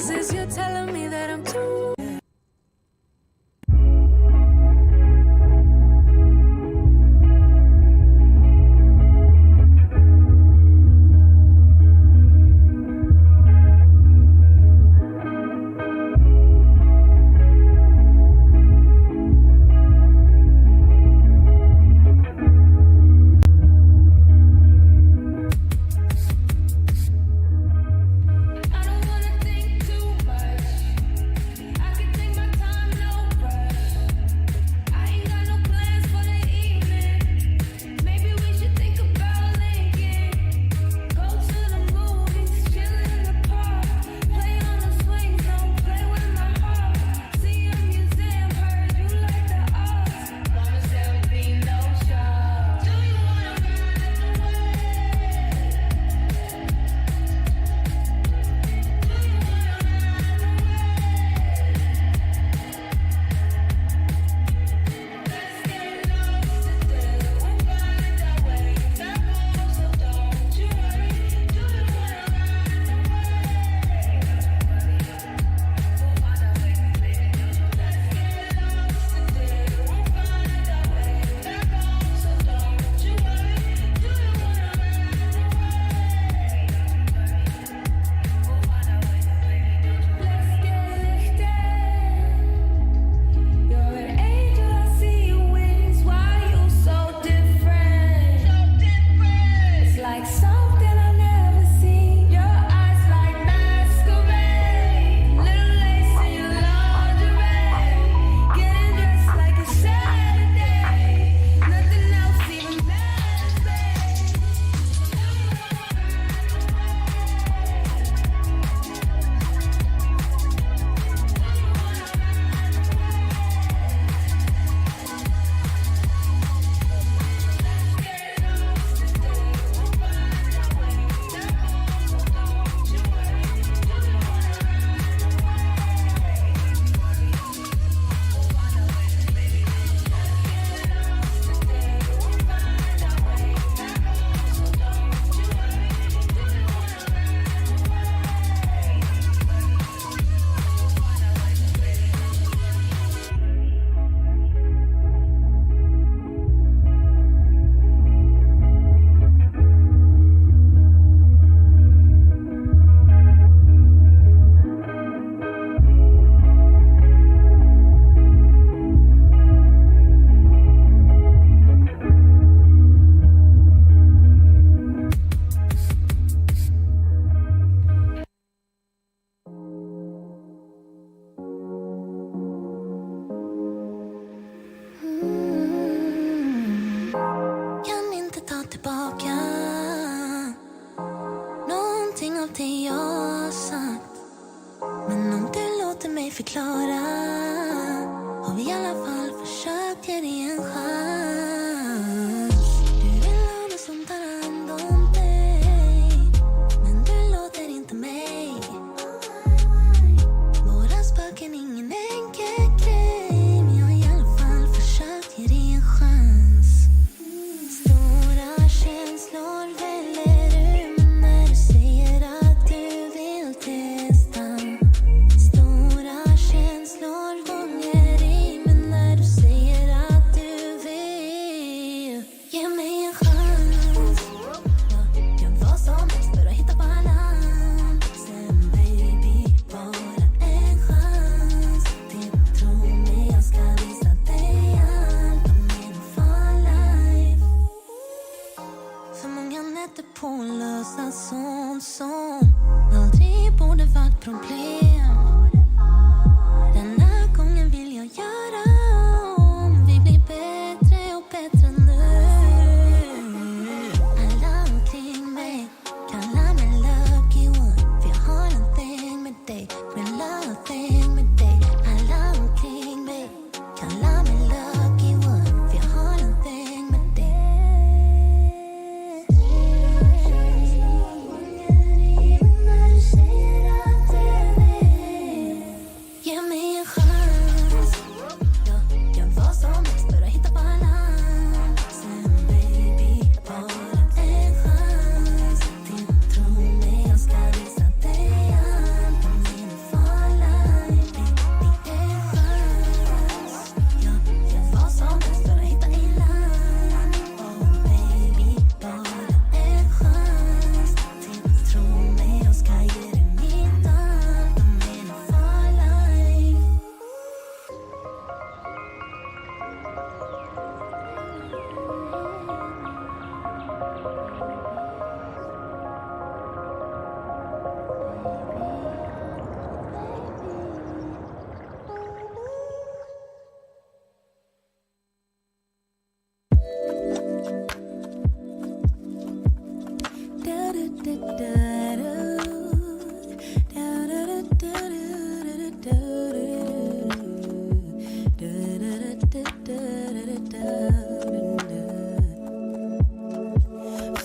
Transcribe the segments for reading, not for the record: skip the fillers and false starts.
places you're telling me that I'm too. förklara. Har vi i alla fall försökt ge dig en chans. Du vill ha någon som tar hand om dig, men du låter inte mig. Våra spöken, ingen enkel grej, men jag har i alla fall försökt ge dig en chans. Stora känslor väller ur när du säger att du vill testa. Stora känslor fångar i mig när du säger att du vill ge mig en chans. Jag gör vad som helst för att hitta balans. Sen baby, bara en chans. Det tror mig, jag ska visa dig allt om min for life. För många nätter på att lösa sånt som aldrig borde varit problem. Denna gången vill jag göra om. Vi blir bättre och bättre nu. Alla omkring mig kallar mig lucky one, för jag har någonting med dig, med någonting med dig. Alla omkring mig kallar mig lucky one, för jag har någonting med dig. Känslor fångar i mig när du säger att du vill.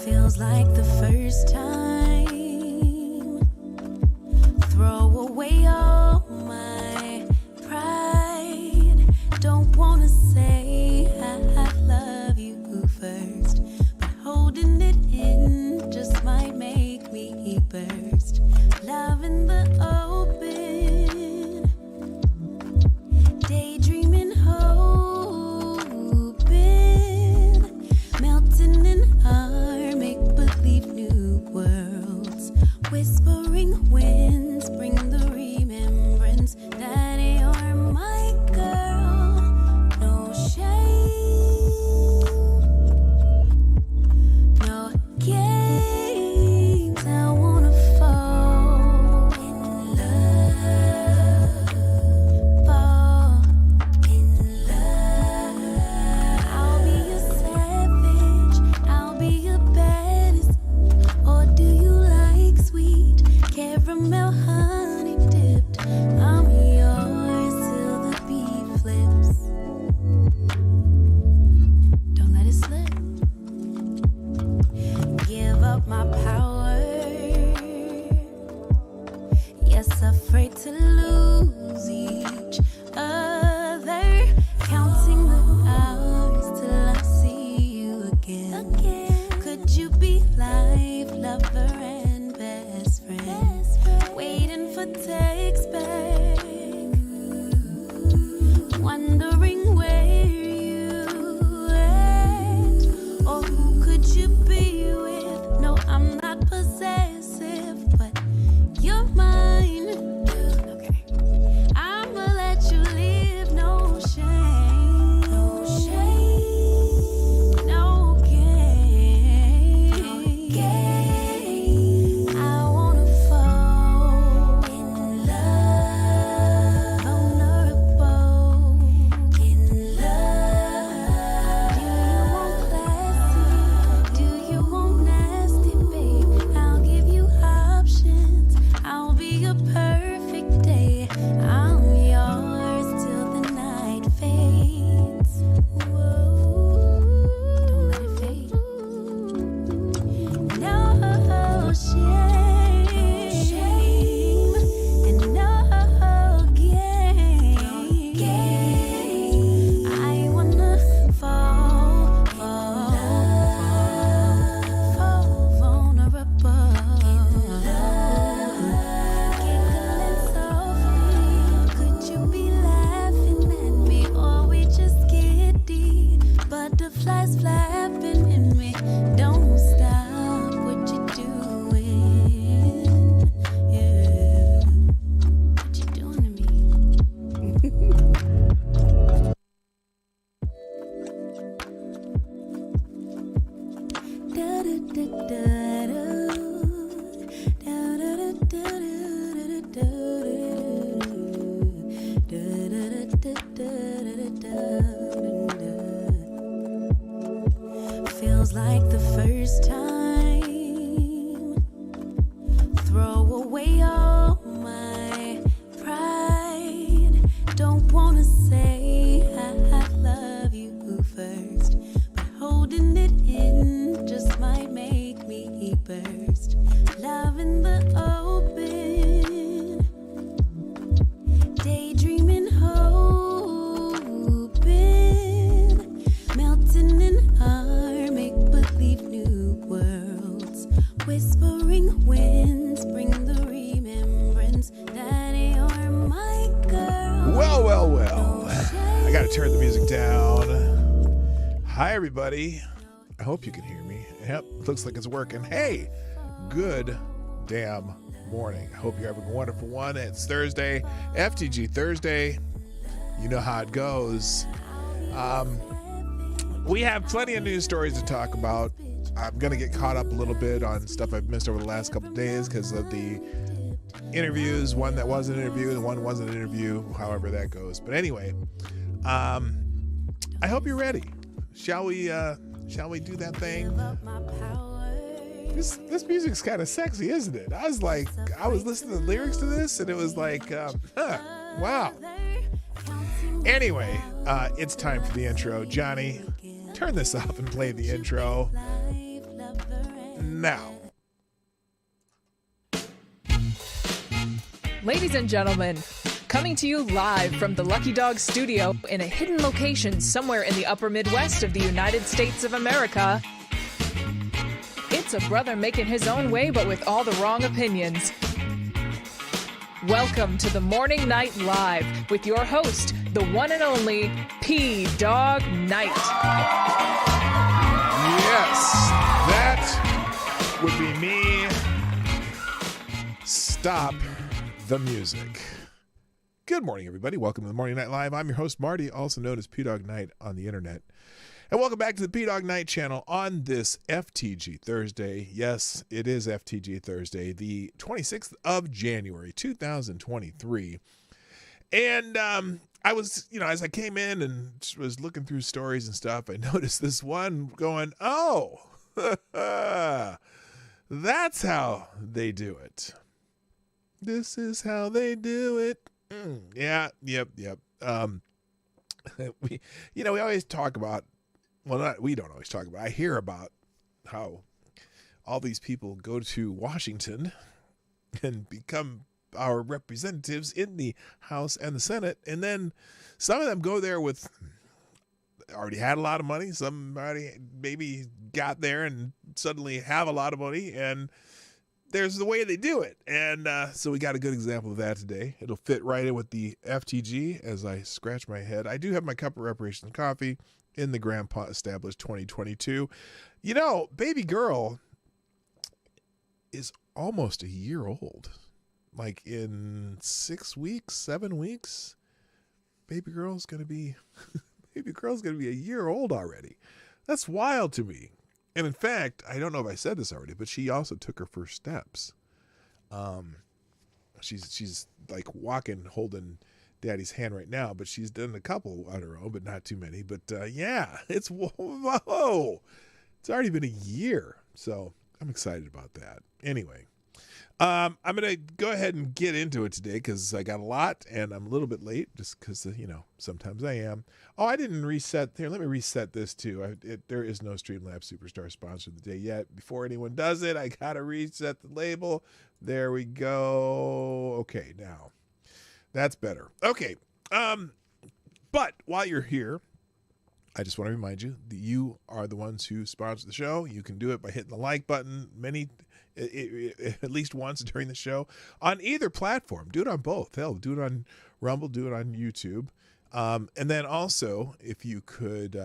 Feels like the first time. Throw away all my pride. Don't wanna say I love you first, but holding it in just might make me burst. Love in the open, daydreaming, hoping, melting in our make-believe new worlds. Whispering winds bring the remembrance that you're my girl. No shame, no games. I wanna fall in love, fall in love. I'll be a savage, I'll be your baddest. Or do you like sweet caramel honey dipped? I'm yours till the beat flips. Don't let it slip. Give up my power. Yes, afraid to lose each other. Counting the hours till I see you again. Could you be life, lover, and best friend? Waiting for text back. Wondering where you at. Or who could you be with? No, I'm not possessive, but you're mine. Okay. I'ma let you live, no shame. No shame, no game. I wanna fall in love, vulnerable in love. Do you want classy? Do you want nasty, babe? I'll give you options. I'll be a perfect day. I'm yours till the night fades. Whoa, don't let it fade. No shame and no game. I wanna fall vulnerable in love. Giggling softly. Could you be laughing at me, or we just giddy? Butterflies flapping in me. Don't stop what you're doing. Yeah, what you doing to me? Feels like the first time. Throw away all my pride. Don't wanna say I love you first, but holding it in just might make me burst. Love in the open, daydreaming, hoping, melting in our make-believe new worlds. Whispering winds bring the remembrance that you're my girl. Well. I gotta turn the music down. Hi, everybody. I hope you can hear me. Yep, looks like it's working. Hey, good damn morning. I hope you're having a wonderful one. It's Thursday, FTG Thursday. You know how it goes. We have plenty of news stories to talk about. I'm going to get caught up a little bit on stuff I've missed over the last couple of days because of the interviews, one that was an interview and one wasn't an interview, however that goes. But anyway, I hope you're ready. Shall we do that thing? This music's kind of sexy, isn't it? I was listening to the lyrics to this, and it was like, wow. Anyway, it's time for the intro. Johnny, turn this off and play the intro now. Ladies and gentlemen, coming to you live from the Lucky Dog studio in a hidden location somewhere in the upper Midwest of the United States of America, it's a brother making his own way but with all the wrong opinions. Welcome to the Morning Night Live with your host, the one and only Dawg Knight. Yes, that would be me. Stop the music. Good morning, everybody. Welcome to the Morning Night Live. I'm your host, Marty, also known as Dawg Knight on the internet. And welcome back to the Dawg Knight Channel on this FTG Thursday. Yes, it is FTG Thursday, the 26th of January, 2023. And I was, as I came in and was looking through stories and stuff, I noticed this one going, oh, that's how they do it. This is how they do it. Yep. We always talk about, we don't always talk about, I hear about how all these people go to Washington and become our representatives in the House and the Senate. And then some of them go there with already had a lot of money. Some already maybe got there and suddenly have a lot of money, and there's the way they do it. And so we got a good example of that today. It'll fit right in with the FTG as I scratch my head. I do have my cup of reparations coffee in the Grandpa Established 2022. Baby girl is almost a year old. Like in 7 weeks, baby girl's going to be a year old already. That's wild to me. And in fact, I don't know if I said this already, but she also took her first steps. She's like walking, holding daddy's hand right now, but she's done a couple on her own, but not too many. But it's whoa. It's already been a year. So I'm excited about that. Anyway, I'm going to go ahead and get into it today because I got a lot and I'm a little bit late just because, sometimes I am. Oh, I didn't reset. Here, let me reset this too. There is no Streamlabs Superstar sponsor of the day yet. Before anyone does it, I got to reset the label. There we go. Okay, now that's better. Okay. But while you're here, I just want to remind you that you are the ones who sponsor the show. You can do it by hitting the like button at least once during the show on either platform. Do it on both. Hell, do it on Rumble, do it on YouTube. And then also, if you could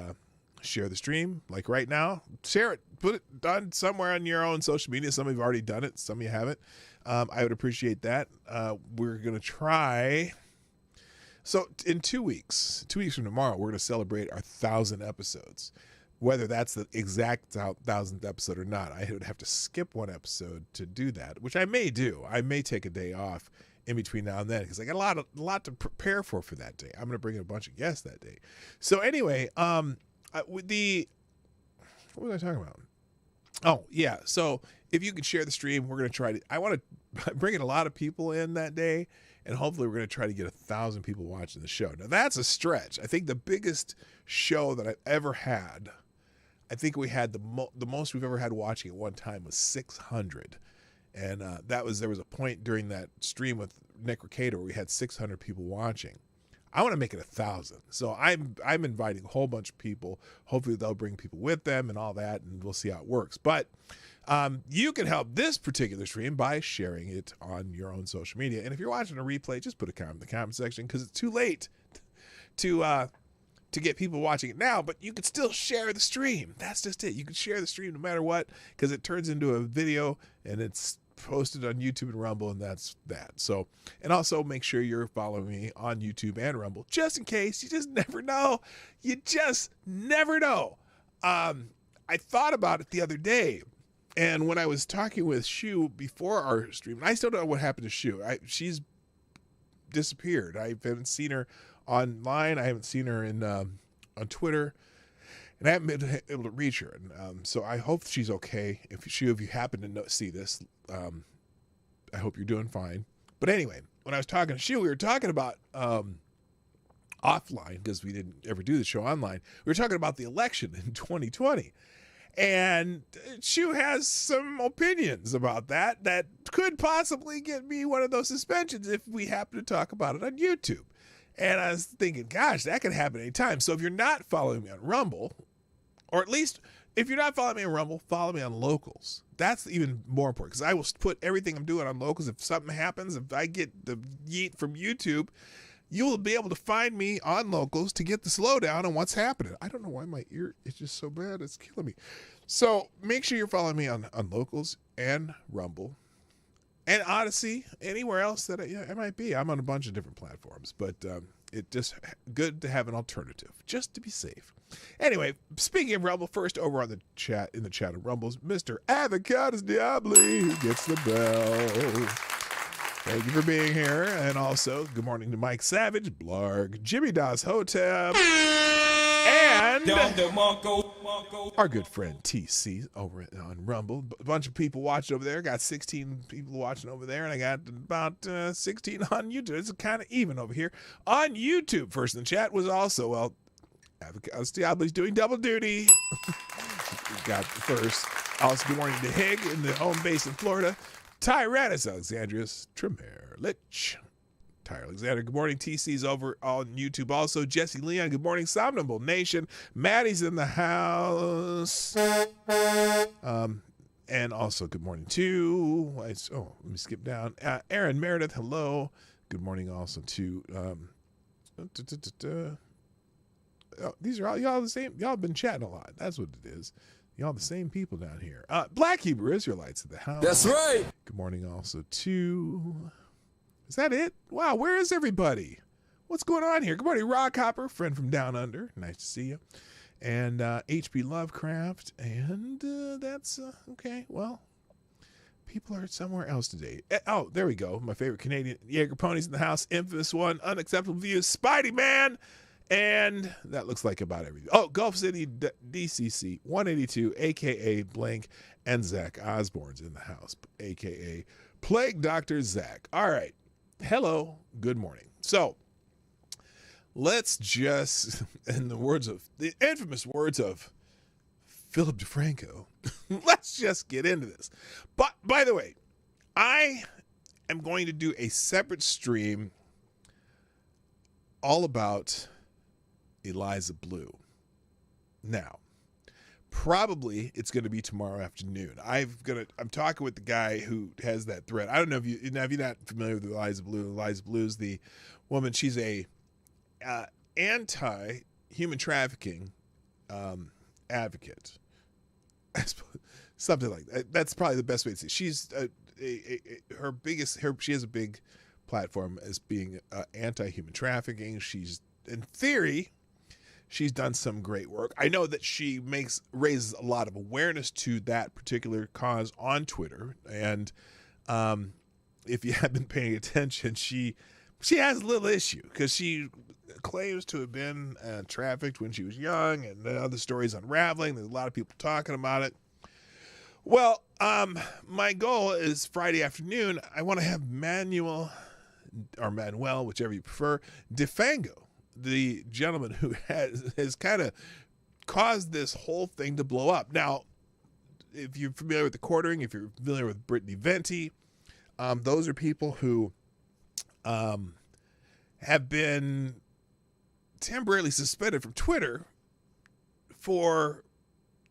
share the stream, like right now, share it, put it on somewhere on your own social media. Some of you have already done it. Some of you haven't. I would appreciate that. We're going to try. So in 2 weeks from tomorrow, we're going to celebrate our 1,000 episodes. Whether that's the exact 1,000th episode or not, I would have to skip one episode to do that, which I may do. I may take a day off in between now and then because I got a lot to prepare for that day. I'm going to bring in a bunch of guests that day. So anyway, what was I talking about? Oh yeah. So if you could share the stream, we're going to try to. I want to bring in a lot of people in that day, and hopefully we're going to try to get 1,000 people watching the show. Now that's a stretch. I think the biggest show that I've ever had. I think we had the most we've ever had watching at one time was 600. And there was a point during that stream with Nick Ricato where we had 600 people watching. I want to make it 1,000. So I'm inviting a whole bunch of people. Hopefully they'll bring people with them and all that, and we'll see how it works. But you can help this particular stream by sharing it on your own social media. And if you're watching a replay, just put a comment in the comment section because it's too late to get people watching it now, but you could still share the stream. That's just it. You can share the stream no matter what because it turns into a video and it's posted on YouTube and Rumble, and that's that. So, and also make sure you're following me on YouTube and Rumble just in case. You just never know. I thought about it the other day, and when I was talking with Shu before our stream, and I still don't know what happened to Shu. She's disappeared. I haven't seen her online. I haven't seen her on Twitter. and I haven't been able to reach her. And so I hope she's okay. If you happen to see this, I hope you're doing fine. But anyway, when I was talking to Shu, we were talking about offline, because we didn't ever do the show online. We were talking about the election in 2020. And Shu has some opinions about that could possibly get me one of those suspensions if we happen to talk about it on YouTube. And I was thinking, gosh, that could happen anytime. So if you're not following me on Rumble, or at least if you're not following me on Rumble, follow me on Locals. That's even more important, because I will put everything I'm doing on Locals. If something happens, if I get the yeet from YouTube, you will be able to find me on Locals to get the slowdown on what's happening. I don't know why my ear is just so bad. It's killing me. So make sure you're following me on Locals and Rumble and Odyssey, anywhere else that it might be. I'm on a bunch of different platforms, but it's just good to have an alternative, just to be safe. Anyway, speaking of Rumble, first over on the chat, in the chat of Rumbles, Mr. Avocados Diabli, who gets the bell. Thank you for being here. And also, good morning to Mike Savage, Blarg, Jimmy Das Hotep, and our good friend TC over on Rumble. A bunch of people watching over there. Got 16 people watching over there, and I got about 16 on YouTube. It's kind of even over here. On YouTube, first in the chat was also, well, Avocados Diablo's doing double duty. We got first. Also, good morning to Hig in the home base in Florida. Tyrannus Alexandrius Tremerlich. Tyler Alexander, good morning. TC's over on YouTube. Also, Jesse Leon, good morning. Somnambul Nation. Maddie's in the house. And also, good morning to, let me skip down. Aaron Meredith, hello. Good morning also to, these are all, y'all the same. Y'all been chatting a lot. That's what it is. Y'all the same people down here. Black Hebrew Israelites in the house. That's right. Good morning also to... Is that it? Wow, where is everybody? What's going on here? Good morning, Rock Hopper, friend from Down Under. Nice to see you. And H.P. Lovecraft. And that's... okay, well... People are somewhere else today. Oh, there we go. My favorite Canadian Jaeger ponies in the house. Infamous one. Unacceptable views. Spidey Man. And that looks like about everything. Oh, Gulf City DCC 182, a.k.a. Blank, and Zach Osborne's in the house, a.k.a. Plague Dr. Zach. All right. Hello. Good morning. So let's just, in the infamous words of Philip DeFranco, let's just get into this. But by the way, I am going to do a separate stream all about Eliza Blue. Now, probably it's going to be tomorrow afternoon. I'm talking with the guy who has that thread. I don't know if you're not familiar with Eliza Blue. Eliza Blue is the woman. She's a anti-human trafficking advocate. Something like that. That's probably the best way to say it. She's she has a big platform as being anti-human trafficking. She's, in theory, she's done some great work. I know that she raises a lot of awareness to that particular cause on Twitter. And if you have been paying attention, she has a little issue because she claims to have been trafficked when she was young, and the other stories unraveling. There's a lot of people talking about it. Well, my goal is Friday afternoon. I want to have Manuel, whichever you prefer, DeFango, the gentleman who has kind of caused this whole thing to blow up. Now, if you're familiar with the quartering, if you're familiar with Brittany Venti, those are people who have been temporarily suspended from Twitter for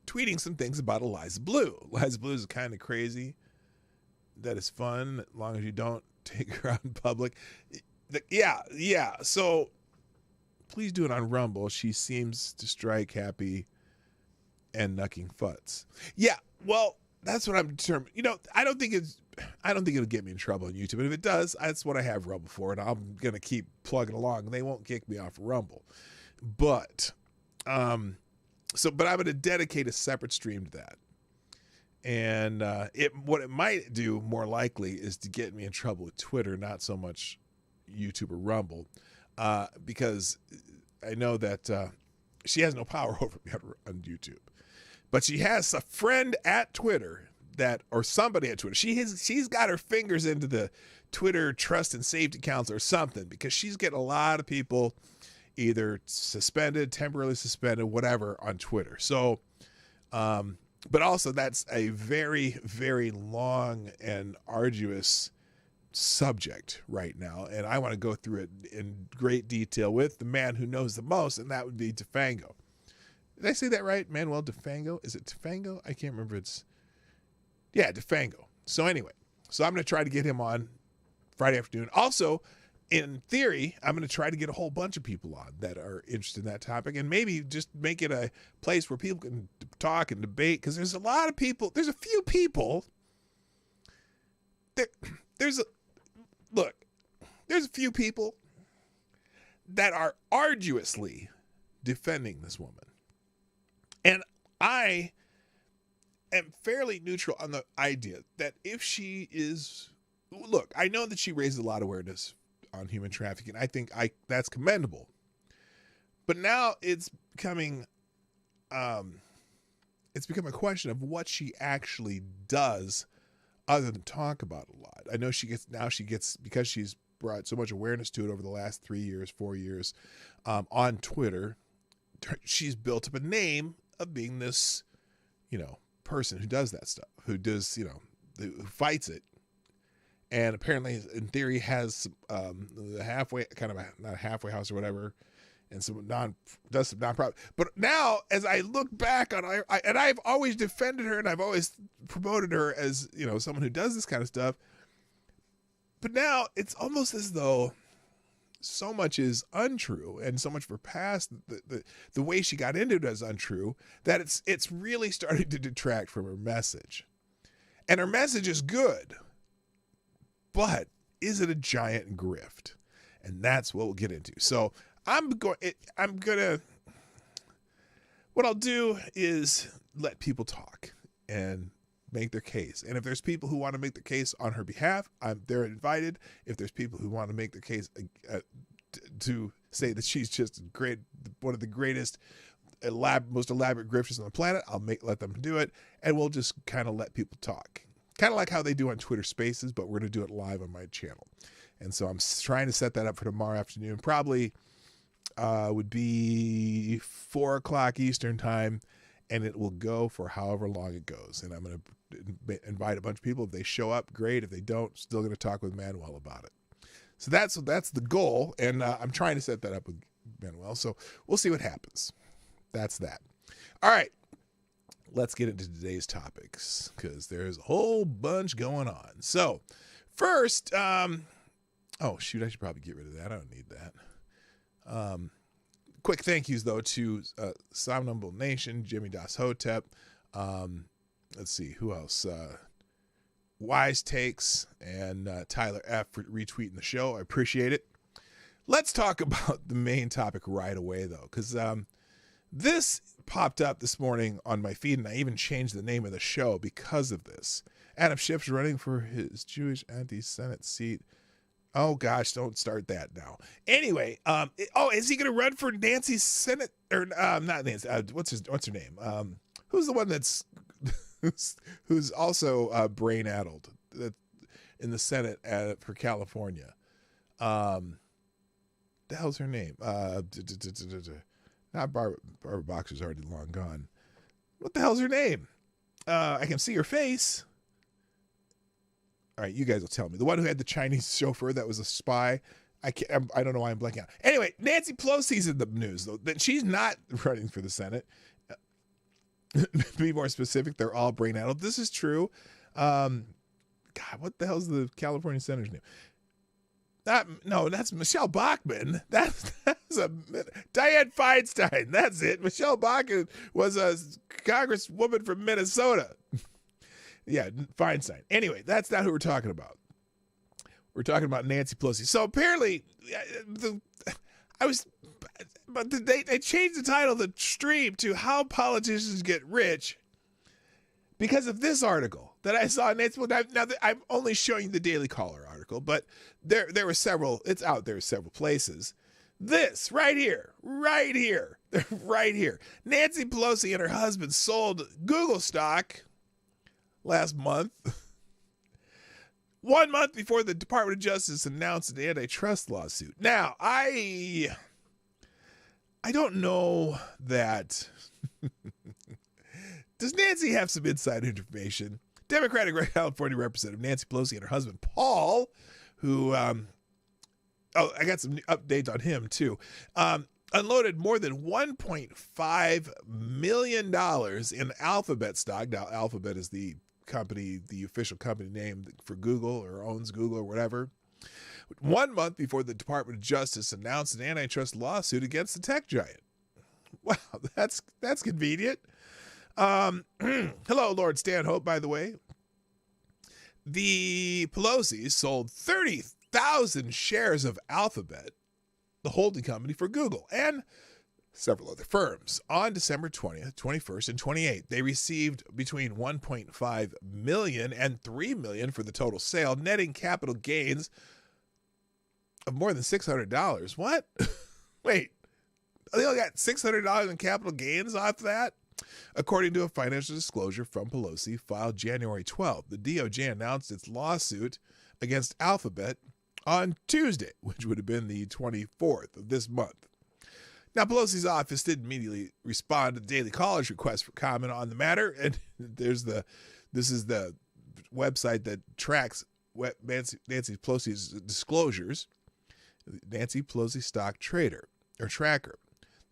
tweeting some things about Eliza Blue. Eliza Blue is kind of crazy. That is fun, as long as you don't take her out in public. Yeah. So please do it on Rumble. She seems to strike happy and knucking futs. Yeah, well, that's what I'm determined. I don't think it'll get me in trouble on YouTube. And if it does, that's what I have Rumble for, and I'm gonna keep plugging along. They won't kick me off Rumble, but I'm gonna dedicate a separate stream to that. And what it might do more likely is to get me in trouble with Twitter, not so much YouTube or Rumble, because I know that she has no power over me on YouTube. But she has a friend at Twitter or somebody at Twitter. She's got her fingers into the Twitter trust and safety council or something, because she's getting a lot of people either suspended, temporarily suspended, whatever on Twitter. So, but also that's a very, very long and arduous subject right now. And I want to go through it in great detail with the man who knows the most, and that would be Defango. Did I say that right? Manuel Defango? Is it Defango? I can't remember. Defango. So anyway, I'm going to try to get him on Friday afternoon. Also, in theory, I'm going to try to get a whole bunch of people on that are interested in that topic, and maybe just make it a place where people can talk and debate, because there's a lot of people. There's a few people. There's a few people that are arduously defending this woman. And I am fairly neutral on the idea that if she is, look, I know that she raises a lot of awareness on human trafficking. I think that's commendable. But now it's becoming a question of what she actually does other than talk about it a lot. I know she gets, because she's brought so much awareness to it over the last 3 years, 4 years, on Twitter, she's built up a name of being this, person who does that stuff, who does, who fights it. And apparently, in theory, has the halfway, not a halfway house or whatever, and does some nonprofit. But now, as I look back on, and I've always defended her, and I've always promoted her as someone who does this kind of stuff. But now it's almost as though so much is untrue, and so much of her past, the way she got into it is untrue, that it's really starting to detract from her message. And her message is good, but is it a giant grift? And that's what we'll get into. So what I'll do is let people talk and make their case. And if there's people who want to make the case on her behalf, they're invited. If there's people who want to make their case to say that she's just one of the greatest, most elaborate grifters on the planet, I'll let them do it. And we'll just kind of let people talk. Kind of like how they do on Twitter Spaces, but we're going to do it live on my channel. And so I'm trying to set that up for tomorrow afternoon. Probably would be 4 o'clock Eastern time, and it will go for however long it goes. And I'm going to invite a bunch of people. If they show up, great. If they don't, still going to talk with Manuel about it. So that's the goal, and I'm trying to set that up with Manuel. So we'll see what happens. That's that. All right. Let's get into today's topics, because there's a whole bunch going on. So first, oh shoot, I should probably get rid of that. I don't need that. Quick thank yous though to Somnambul Nation, Jimmy Das Hotep. Let's see who else. Wise Takes and Tyler F for retweeting the show. I appreciate it. Let's talk about the main topic right away though, because this popped up this morning on my feed, and I even changed the name of the show because of this. Adam Schiff's running for his Jewish anti-Senate seat. Oh gosh, don't start that now. Anyway, is he going to run for Nancy's Senate or not Nancy? What's her name? Who's the one that's who's also brain-addled in the Senate for California? The hell's her name? Not Barbara Boxer's already long gone. What the hell's her name? I can see her face. All right, you guys will tell me. The one who had the Chinese chauffeur that was a spy. I don't know why I'm blanking out. Anyway, Nancy Pelosi's in the news, though. That she's not running for the Senate. To be more specific, they're all brain-addled. This is true. God, what the hell's the California senator's name? That's Michelle Bachmann. That's Dianne Feinstein. That's it. Michelle Bachmann was a congresswoman from Minnesota. Yeah, Feinstein. Anyway, that's not who we're talking about. We're talking about Nancy Pelosi. So apparently, they changed the title of the stream to "How Politicians Get Rich" because of this article that I saw. Now I'm only showing the Daily Caller article, but there were several. It's out there several places This right here, right here, right here. Nancy Pelosi and her husband sold Google stock last month, 1 month before the Department of Justice announced an antitrust lawsuit. Now, I don't know that. Does Nancy have some inside information? Democratic California Representative Nancy Pelosi and her husband Paul, who, I got some updates on him too, unloaded more than $1.5 million in Alphabet stock. Now, Alphabet is the company, the official company name for Google, or owns Google or whatever. 1 month before the Department of Justice announced an antitrust lawsuit against the tech giant. Wow, that's convenient. Hello, Lord Stanhope, by the way. The Pelosi's sold 30,000 shares of Alphabet, the holding company for Google, and several other firms. On December 20th, 21st, and 28th, they received between $1.5 million and $3 million for the total sale, netting capital gains of more than $600. What? Wait, they only got $600 in capital gains off that? According to a financial disclosure from Pelosi filed January 12th, the DOJ announced its lawsuit against Alphabet on Tuesday, which would have been the 24th of this month. Now, Pelosi's office didn't immediately respond to the Daily Caller's request for comment on the matter, and this is the website that tracks Nancy Pelosi's disclosures, Nancy Pelosi Stock Tracker.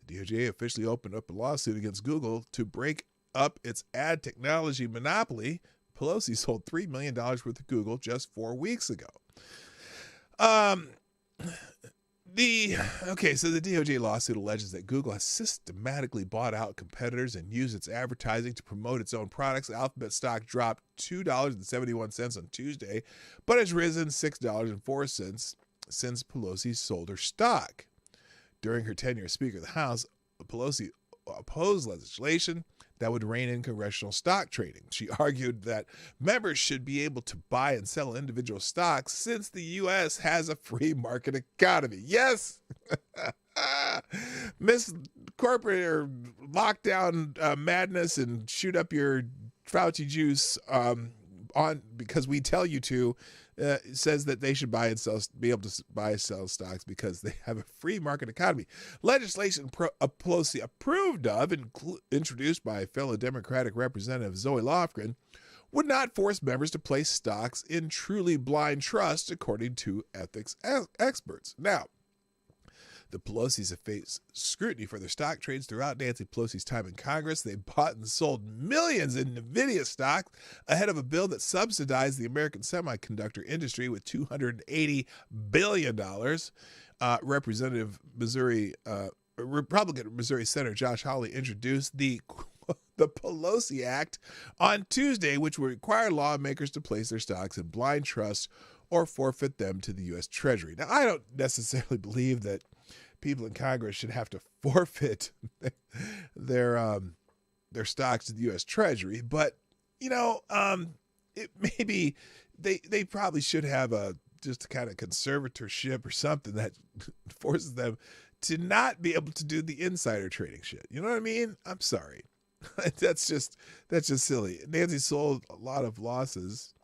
The DOJ officially opened up a lawsuit against Google to break up its ad technology monopoly. Pelosi sold $3 million worth of Google just 4 weeks ago. So the DOJ lawsuit alleges that Google has systematically bought out competitors and used its advertising to promote its own products. Alphabet stock dropped $2.71 on Tuesday, but has risen $6.04 since Pelosi sold her stock. During her tenure as Speaker of the House, Pelosi opposed legislation that would rein in congressional stock trading. She argued that members should be able to buy and sell individual stocks since the U.S. has a free market economy. Yes! Miss corporate or lockdown madness and shoot up your Fauci juice because we tell you to, says that they should be able to buy and sell stocks because they have a free market economy. Legislation Pelosi approved of and introduced by fellow Democratic Representative Zoe Lofgren would not force members to place stocks in truly blind trust, according to ethics experts. Now, the Pelosi's have faced scrutiny for their stock trades throughout Nancy Pelosi's time in Congress. They bought and sold millions in NVIDIA stock ahead of a bill that subsidized the American semiconductor industry with $280 billion. Republican Missouri Senator Josh Hawley introduced the Pelosi Act on Tuesday, which would require lawmakers to place their stocks in blind trust or forfeit them to the U.S. Treasury. Now, I don't necessarily believe that people in Congress should have to forfeit their stocks to the U.S. Treasury, but it maybe they probably should have just a kind of conservatorship or something that forces them to not be able to do the insider trading shit. You know what I mean? I'm sorry, that's just silly. Nancy sold a lot of losses.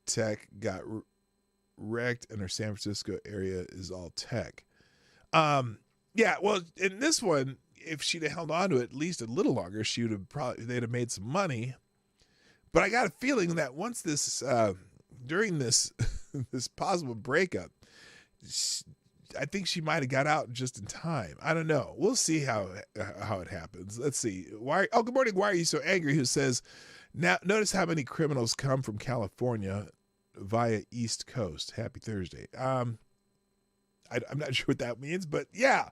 Tech got wrecked, and her San Francisco area is all tech. Well, in this one, if she'd have held on to it at least a little longer, they'd have made some money. But I got a feeling that once during this this possible breakup, I think she might have got out just in time. I don't know. We'll see how it happens. Let's see. Good morning. Why are you so angry? Who says, now notice how many criminals come from California via East Coast. Happy Thursday. I'm not sure what that means, but yeah.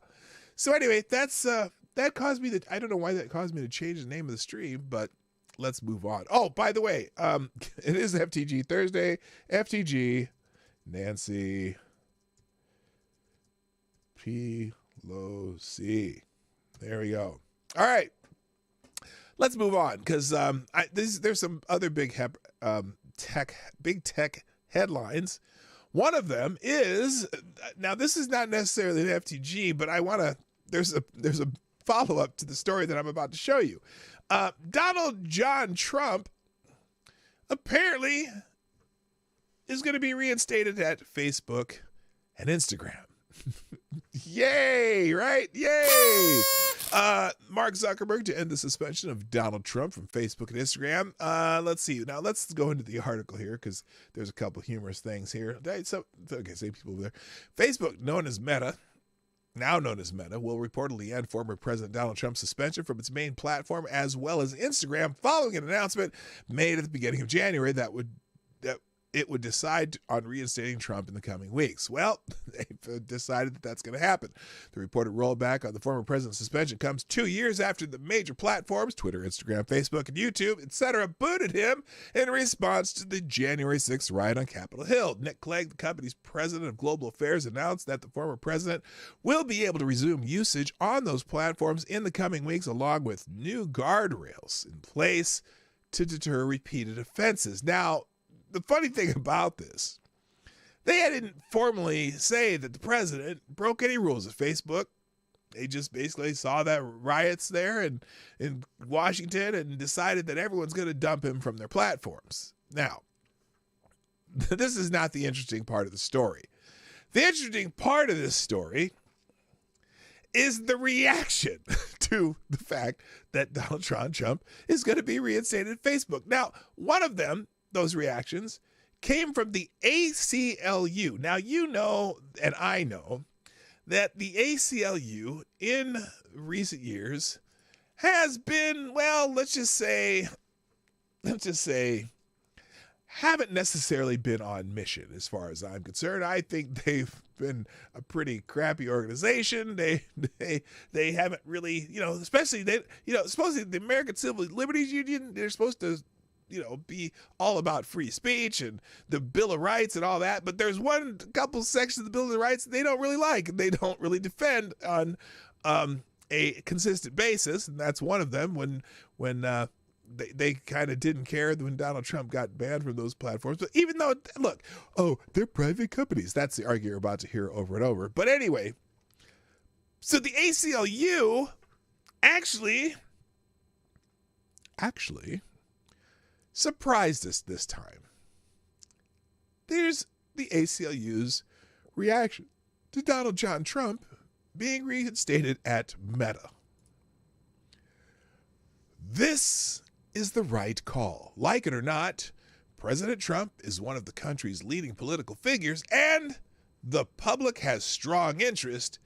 So anyway, that caused me I don't know why that caused me to change the name of the stream, but let's move on. Oh, by the way, it is FTG Thursday. FTG Nancy Pelosi. There we go. All right. Let's move on because there's some other big tech headlines. One of them is, now this is not necessarily an FTG, but I want to, there's a follow-up to the story that I'm about to show you. Donald John Trump apparently is going to be reinstated at Facebook and Instagram. Yay, right? Yay! Mark Zuckerberg to end the suspension of Donald Trump from Facebook and Instagram. Let's see. Now, let's go into the article here because there's a couple humorous things here. Okay, say people over there. Facebook, now known as Meta, will reportedly end former President Donald Trump's suspension from its main platform as well as Instagram following an announcement made at the beginning of January that it would decide on reinstating Trump in the coming weeks. Well, they've decided that that's going to happen. The reported rollback on the former president's suspension comes 2 years after the major platforms, Twitter, Instagram, Facebook, and YouTube, etc., booted him in response to the January 6th riot on Capitol Hill. Nick Clegg, the company's president of global affairs, announced that the former president will be able to resume usage on those platforms in the coming weeks, along with new guardrails in place to deter repeated offenses. Now, the funny thing about this, they didn't formally say that the president broke any rules at Facebook. They just basically saw that riots there in Washington and decided that everyone's going to dump him from their platforms. Now, this is not the interesting part of the story. The interesting part of this story is the reaction to the fact that Donald Trump is going to be reinstated at Facebook. Now, one of them, those reactions, came from the ACLU. Now, you know, and I know, that the ACLU in recent years has been, well, let's just say, haven't necessarily been on mission as far as I'm concerned. I think they've been a pretty crappy organization. They haven't really, especially supposedly the American Civil Liberties Union, they're supposed to be all about free speech and the Bill of Rights and all that. But there's couple sections of the Bill of Rights they don't really like, and they don't really defend on a consistent basis. And that's one of them when they kind of didn't care when Donald Trump got banned from those platforms. But even though, look, they're private companies. That's the argument you're about to hear over and over. But anyway, so the ACLU actually surprised us this time. There's the ACLU's reaction to Donald John Trump being reinstated at Meta. This is the right call. Like it or not, President Trump is one of the country's leading political figures, and the public has strong interest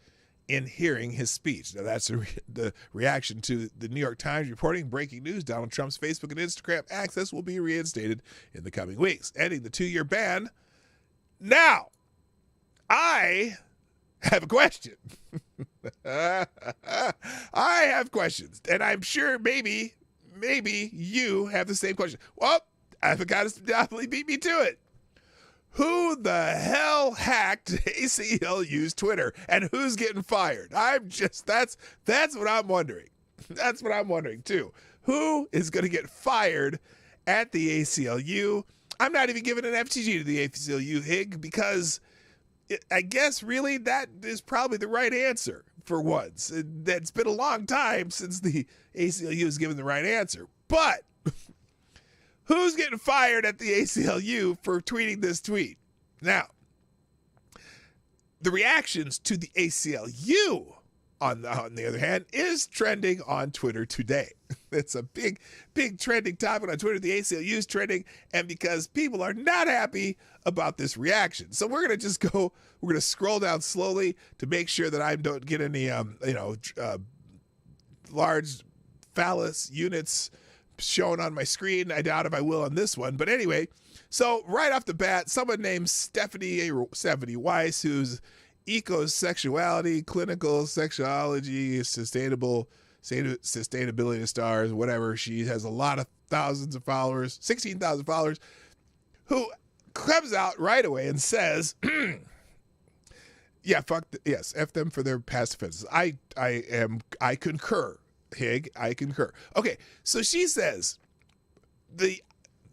in hearing his speech. Now, that's the reaction to the New York Times reporting breaking news. Donald Trump's Facebook and Instagram access will be reinstated in the coming weeks, ending the 2-year ban. Now, I have a question. I have questions, and I'm sure maybe you have the same question. Well, I forgot to definitely beat me to it. Who the hell hacked ACLU's Twitter, and who's getting fired? That's what I'm wondering. That's what I'm wondering too. Who is going to get fired at the ACLU? I'm not even giving an FTG to the ACLU, Hig, because I guess really that is probably the right answer for once. It's been a long time since the ACLU has given the right answer. But who's getting fired at the ACLU for tweeting this tweet? Now, the reactions to the ACLU, on the other hand, is trending on Twitter today. It's a big trending topic on Twitter. The ACLU is trending, and because people are not happy about this reaction. So we're going to scroll down slowly to make sure that I don't get any, large phallus units shown on my screen. I doubt if I will on this one. But anyway, so right off the bat, someone named Stephanie Weiss, who's ecosexuality, clinical sexuality, sustainability stars, whatever. She has a lot of thousands of followers, 16,000 followers, who comes out right away and says, yeah, F them for their past offenses. I concur. Hig, I concur. Okay, so she says the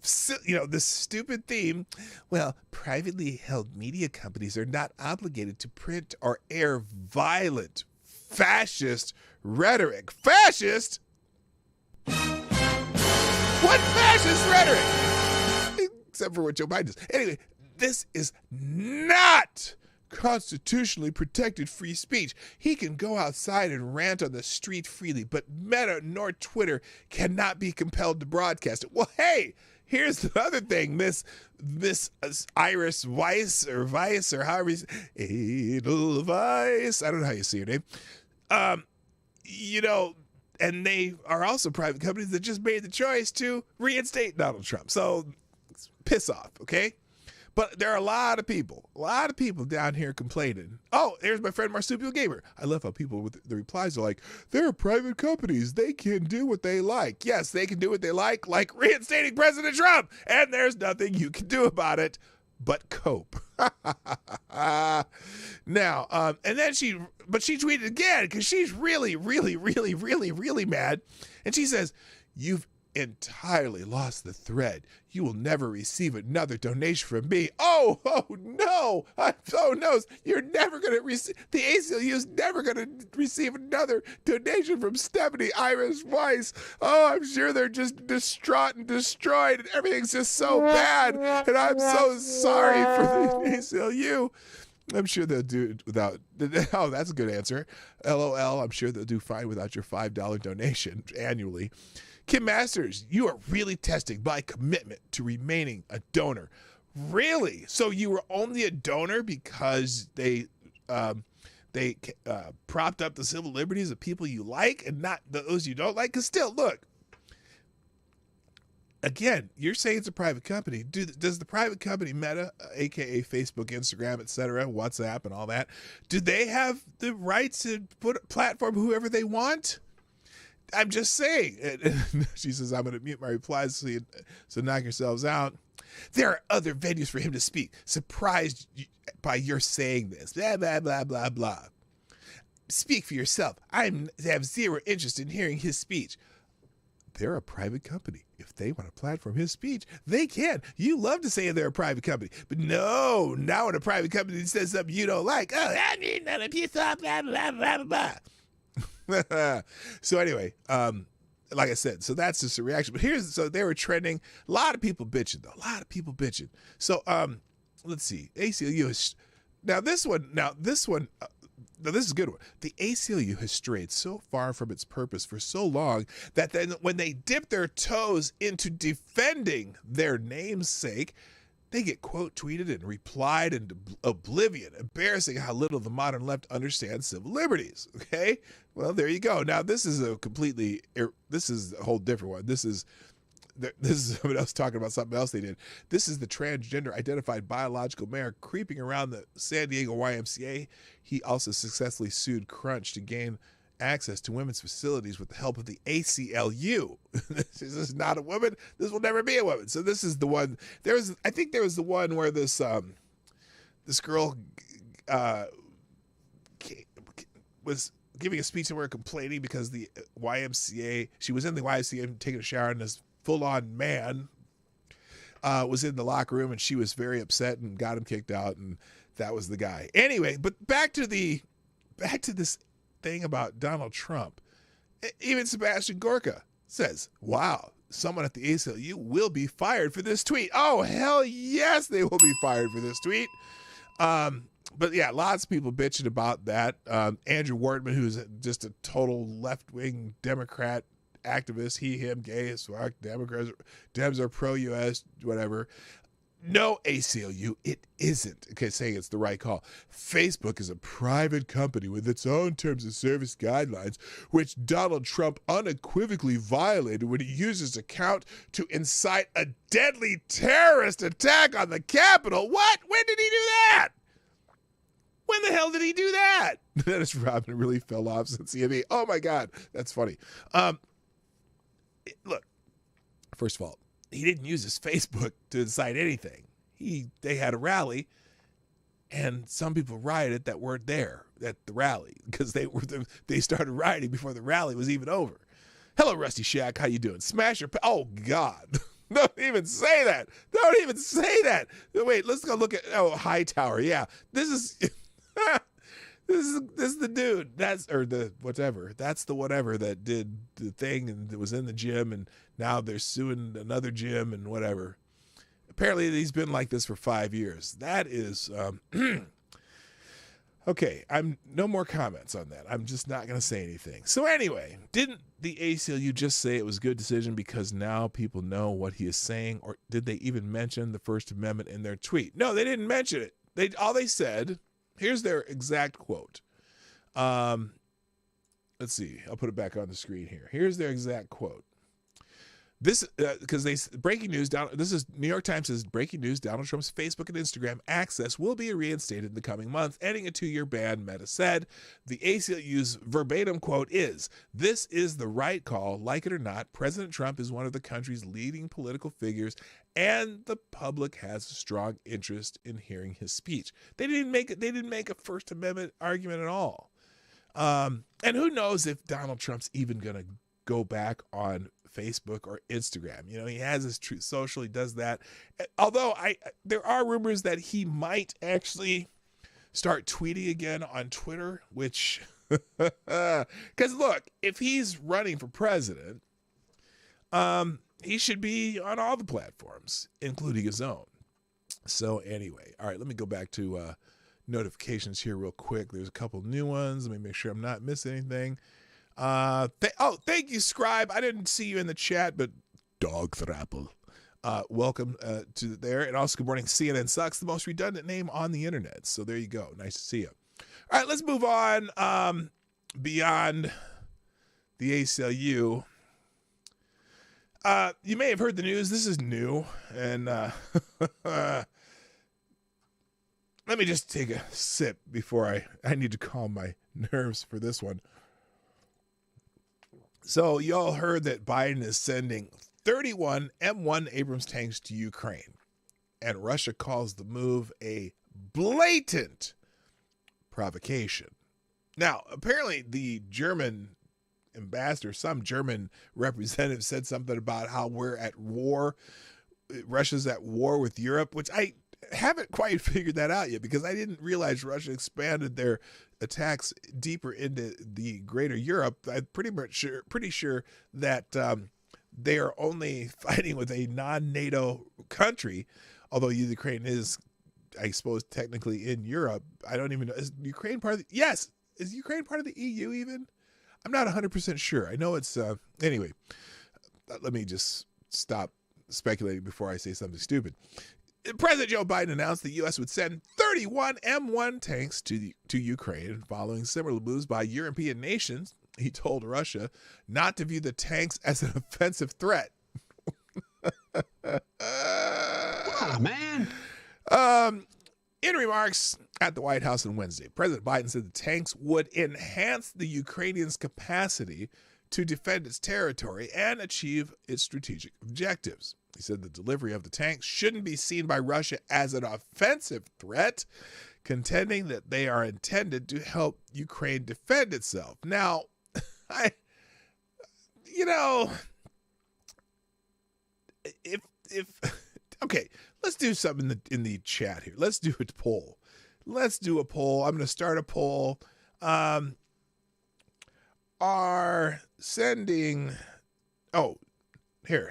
this stupid theme. Well, privately held media companies are not obligated to print or air violent, fascist rhetoric. Fascist? What fascist rhetoric? Except for what Joe Biden does. Anyway, this is not constitutionally protected free speech. He can go outside and rant on the street freely, but Meta nor Twitter cannot be compelled to broadcast it. Well, hey, here's the other thing. Miss Iris Weiss or Vice or however you say, Edelweiss. I don't know how you say your name. And they are also private companies that just made the choice to reinstate Donald Trump. So piss off, okay? But there are a lot of people down here complaining. Oh, there's my friend Marsupial Gamer. I love how people with the replies are like, they're private companies. They can do what they like. Yes, they can do what they like reinstating President Trump. And there's nothing you can do about it but cope. Now, and then she tweeted again because she's really, really, really, really, really mad. And she says, you've entirely lost the thread. You will never receive another donation from me. Oh no. You're never going to receive, the ACLU is never going to receive another donation from Stephanie Iris Weiss. Oh, I'm sure they're just distraught and destroyed and everything's just so bad. And I'm so sorry for the ACLU. I'm sure they'll do it without, oh, that's a good answer. LOL, I'm sure they'll do fine without your $5 donation annually. Kim Masters, you are really testing my commitment to remaining a donor. Really? So you were only a donor because they propped up the civil liberties of people you like and not those you don't like? Because still, look, again, you're saying it's a private company. Does the private company Meta, aka Facebook, Instagram, etc., WhatsApp, and all that, do they have the right to platform whoever they want? I'm just saying. And she says, I'm going to mute my replies so knock yourselves out. There are other venues for him to speak. Surprised by your saying this. Blah, blah, blah, blah, blah. Speak for yourself. I have zero interest in hearing his speech. They're a private company. If they want to platform his speech, they can. You love to say they're a private company. But no, now when a private company says something you don't like, oh, I need none of you, blah, blah, blah, blah, blah. So anyway, like I said, so that's just a reaction. But so they were trending. A lot of people bitching, though. A lot of people bitching. So let's see. ACLU is this is a good one. The ACLU has strayed so far from its purpose for so long that then when they dip their toes into defending their namesake, they get quote tweeted and replied into oblivion, embarrassing how little the modern left understands civil liberties. Okay, well there you go. Now this is a whole different one. This is someone else talking about something else they did. This is the transgender identified biological male creeping around the San Diego YMCA. He also successfully sued Crunch to gain access to women's facilities with the help of the ACLU. This is not a woman. This will never be a woman. So this is the one. I think there was the one where this girl was giving a speech somewhere complaining because the YMCA, she was in the YMCA taking a shower and this full-on man was in the locker room and she was very upset and got him kicked out, and that was the guy. Anyway, but back to this thing about Donald Trump. Even Sebastian Gorka says, wow, someone at the ACLU will be fired for this tweet. Oh, hell yes, they will be fired for this tweet. But yeah, lots of people bitching about that. Andrew Wortman, who's just a total left-wing Democrat activist, he, him, gay as fuck, Dems are pro-U.S., whatever. No, ACLU, it isn't. Okay, saying it's the right call. Facebook is a private company with its own terms of service guidelines, which Donald Trump unequivocally violated when he used his account to incite a deadly terrorist attack on the Capitol. What? When did he do that? When the hell did he do that? Dennis Rodman really fell off since CME. Oh my God, that's funny. Look, first of all, he didn't use his Facebook to incite anything. They had a rally, and some people rioted that weren't there at the rally because they started rioting before the rally was even over. Hello, Rusty Shack. How you doing? Smash your... Oh, God. Don't even say that. Don't even say that. Wait, let's go look at Hightower. Yeah, this is this is the dude. That's or the whatever. That's the whatever that did the thing and it was in the gym and now they're suing another gym and whatever. Apparently, he's been like this for 5 years. That is okay. I'm no more comments on that. I'm just not going to say anything. So anyway, didn't the ACLU just say it was a good decision because now people know what he is saying, or did they even mention the First Amendment in their tweet? No, they didn't mention it. All they said. Here's their exact quote. Let's see. I'll put it back on the screen here. Here's their exact quote. This because breaking news down. This is New York Times says breaking news. Donald Trump's Facebook and Instagram access will be reinstated in the coming month, ending a 2-year ban. Meta said the ACLU's verbatim quote is, "This is the right call. Like it or not, President Trump is one of the country's leading political figures, and the public has a strong interest in hearing his speech." They didn't make a First Amendment argument at all. And who knows if Donald Trump's even going to go back on Facebook or Instagram. You know, he has his Truth Social. He does that. Although there are rumors that he might actually start tweeting again on Twitter, which, because look, if he's running for president, he should be on all the platforms, including his own. So anyway, all right, let me go back to notifications here real quick. There's a couple new ones. Let me make sure I'm not missing anything. Thank you, Scribe. I didn't see you in the chat, but Dawg Thrapple. Welcome to there. And also, good morning. CNN sucks, the most redundant name on the internet. So there you go. Nice to see you. All right, let's move on beyond the ACLU. You may have heard the news. This is new. And let me just take a sip before I need to calm my nerves for this one. So y'all heard that Biden is sending 31 M1 Abrams tanks to Ukraine, and Russia calls the move a blatant provocation. Now, apparently the German ambassador, some German representative said something about how we're at war. Russia's at war with Europe, which I haven't quite figured that out yet because I didn't realize Russia expanded their attacks deeper into the greater Europe. I'm pretty sure that they are only fighting with a non-NATO country, although Ukraine is, I suppose, technically in Europe. I don't even know. Is Ukraine part of the... Yes! Is Ukraine part of the EU even? I'm not 100% sure. I know it's... Anyway, let me just stop speculating before I say something stupid. President Joe Biden announced the U.S. would send 31 M1 tanks to Ukraine, following similar moves by European nations. He told Russia not to view the tanks as an offensive threat. Wow, man. In remarks at the White House on Wednesday, President Biden said the tanks would enhance the Ukrainians' capacity to defend its territory and achieve its strategic objectives. He said the delivery of the tanks shouldn't be seen by Russia as an offensive threat, contending that they are intended to help Ukraine defend itself. Now, okay, let's do something in the chat here. Let's do a poll. I'm going to start a poll. Here,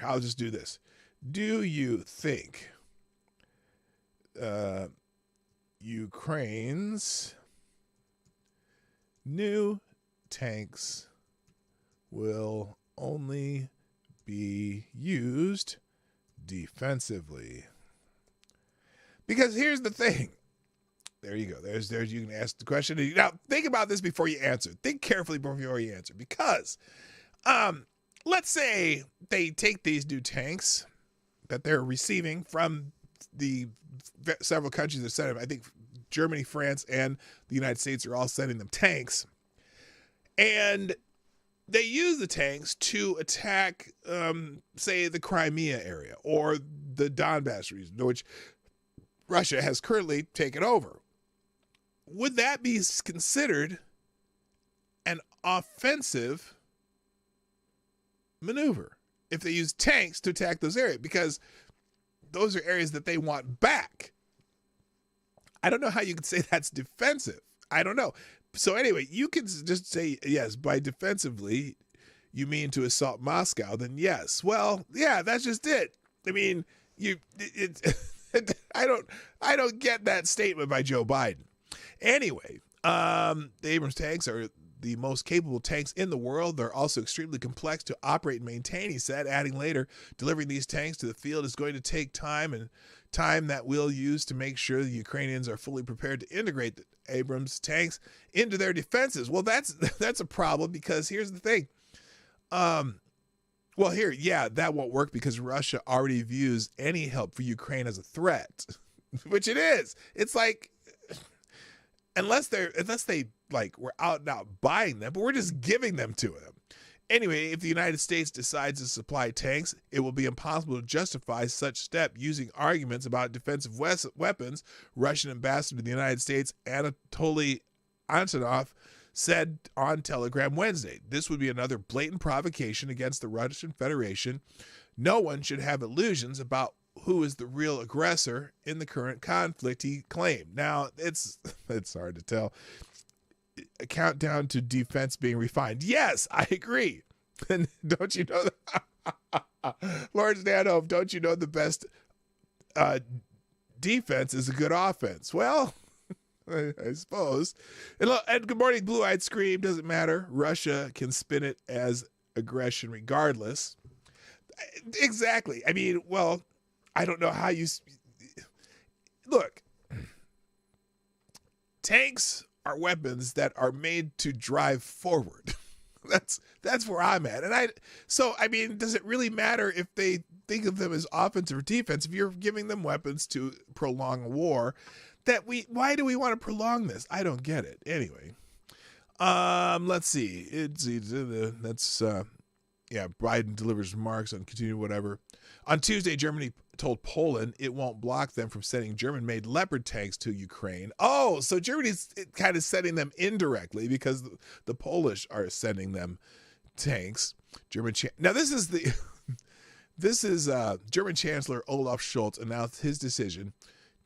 I'll just do this. Do you think Ukraine's new tanks will only be used defensively? Because here's the thing. There you go. There's you can ask the question. Now, think about this before you answer. Think carefully before you answer. Because let's say they take these new tanks that they're receiving from the several countries that sent them. I think Germany, France, and the United States are all sending them tanks. And they use the tanks to attack, say, the Crimea area or the Donbass region, which Russia has currently taken over. Would that be considered an offensive maneuver? if they use tanks to attack those areas, because those are areas that they want back. I don't know how you could say that's defensive. I don't know. So anyway, you can just say, yes, by defensively, you mean to assault Moscow, then yes. Well, yeah, that's just it. I mean, I don't get that statement by Joe Biden. Anyway, the Abrams tanks are the most capable tanks in the world. They're also extremely complex to operate and maintain, he said, adding later, delivering these tanks to the field is going to take time, and time that we'll use to make sure the Ukrainians are fully prepared to integrate the Abrams tanks into their defenses. Well, that's a problem, because here's the thing. Well, that won't work because Russia already views any help for Ukraine as a threat, which it is. It's like, unless they like we're out and out buying them, but we're just giving them to them. Anyway, if the United States decides to supply tanks, it will be impossible to justify such step using arguments about defensive weapons. Russian ambassador to the United States, Anatoly Antonov, said on Telegram Wednesday, this would be another blatant provocation against the Russian Federation. No one should have illusions about who is the real aggressor in the current conflict, he claimed. Now, it's hard to tell. A countdown to defense being refined. Yes, I agree. And don't you know Lord Stanhope, don't you know the best defense is a good offense? Well, I suppose. And good morning, Blue-Eyed Scream. Doesn't matter. Russia can spin it as aggression regardless. Exactly. I mean, well, I don't know how you... Look, tanks are weapons that are made to drive forward. That's where I'm at. And I mean, does it really matter if they think of them as offensive or defense? If you're giving them weapons to prolong a war, why do we want to prolong this? I don't get it. Anyway, let's see. Biden delivers remarks on continued whatever. On Tuesday, Germany told Poland it won't block them from sending German-made Leopard tanks to Ukraine. Oh, so Germany's kind of sending them indirectly because the Polish are sending them tanks. Now this is German Chancellor Olaf Scholz announced his decision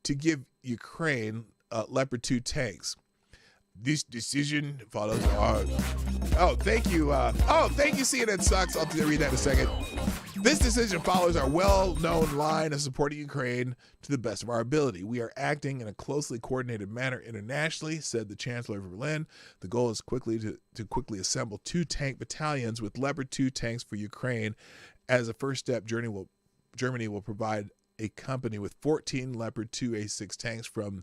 to give Ukraine Leopard 2 tanks. This decision follows thank you, CNN Sucks. I'll read that in a second. This decision follows our well-known line of supporting Ukraine to the best of our ability. We are acting in a closely coordinated manner internationally, said the Chancellor of Berlin. The goal is to quickly assemble 2 tank battalions with Leopard 2 tanks for Ukraine. As a first step, Germany will provide a company with 14 Leopard 2 A6 tanks from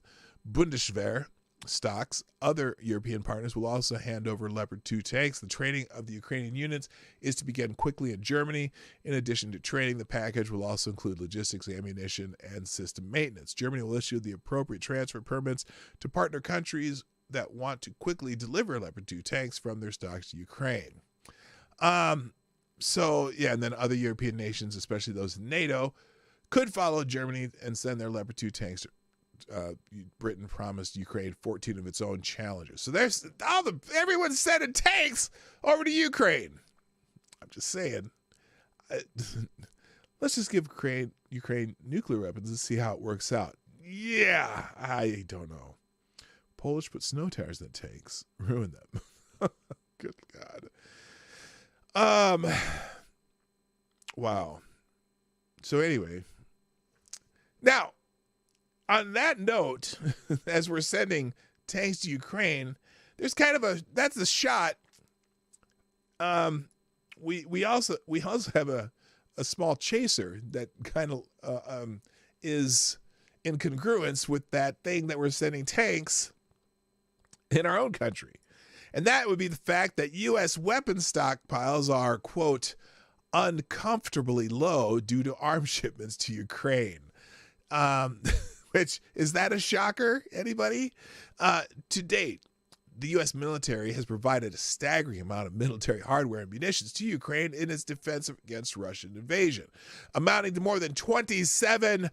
Bundeswehr stocks. Other European partners will also hand over Leopard 2 tanks. The training of the Ukrainian units is to begin quickly in Germany. In addition to training, the package will also include logistics, ammunition, and system maintenance. Germany will issue the appropriate transfer permits to partner countries that want to quickly deliver Leopard 2 tanks from their stocks to Ukraine. And then other European nations, especially those in NATO, could follow Germany and send their Leopard 2 tanks. Britain promised Ukraine 14 of its own Challengers. So there's everyone's sending tanks over to Ukraine. I'm just saying, let's just give Ukraine nuclear weapons and see how it works out. Yeah, I don't know. Polish put snow tires in the tanks, ruin them. Good God. Wow. So anyway, now, on that note, as we're sending tanks to Ukraine, there's kind of that's the shot. We also have a small chaser that kind of is in congruence with that thing that we're sending tanks in our own country. And that would be the fact that U.S. weapon stockpiles are, quote, uncomfortably low due to arms shipments to Ukraine. Which, is that a shocker? Anybody? To date, the U.S. military has provided a staggering amount of military hardware and munitions to Ukraine in its defense against Russian invasion, amounting to more than $27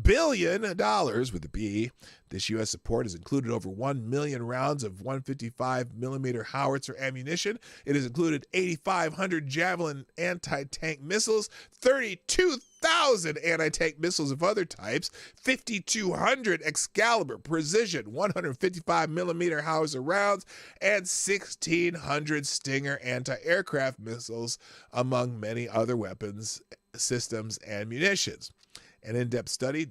billion with a B. This U.S. support has included over 1 million rounds of 155mm howitzer ammunition. It has included 8,500 Javelin anti-tank missiles, 32,000 anti-tank missiles of other types, 5,200 Excalibur precision 155mm howitzer rounds, and 1,600 Stinger anti-aircraft missiles, among many other weapons, systems, and munitions. An in-depth study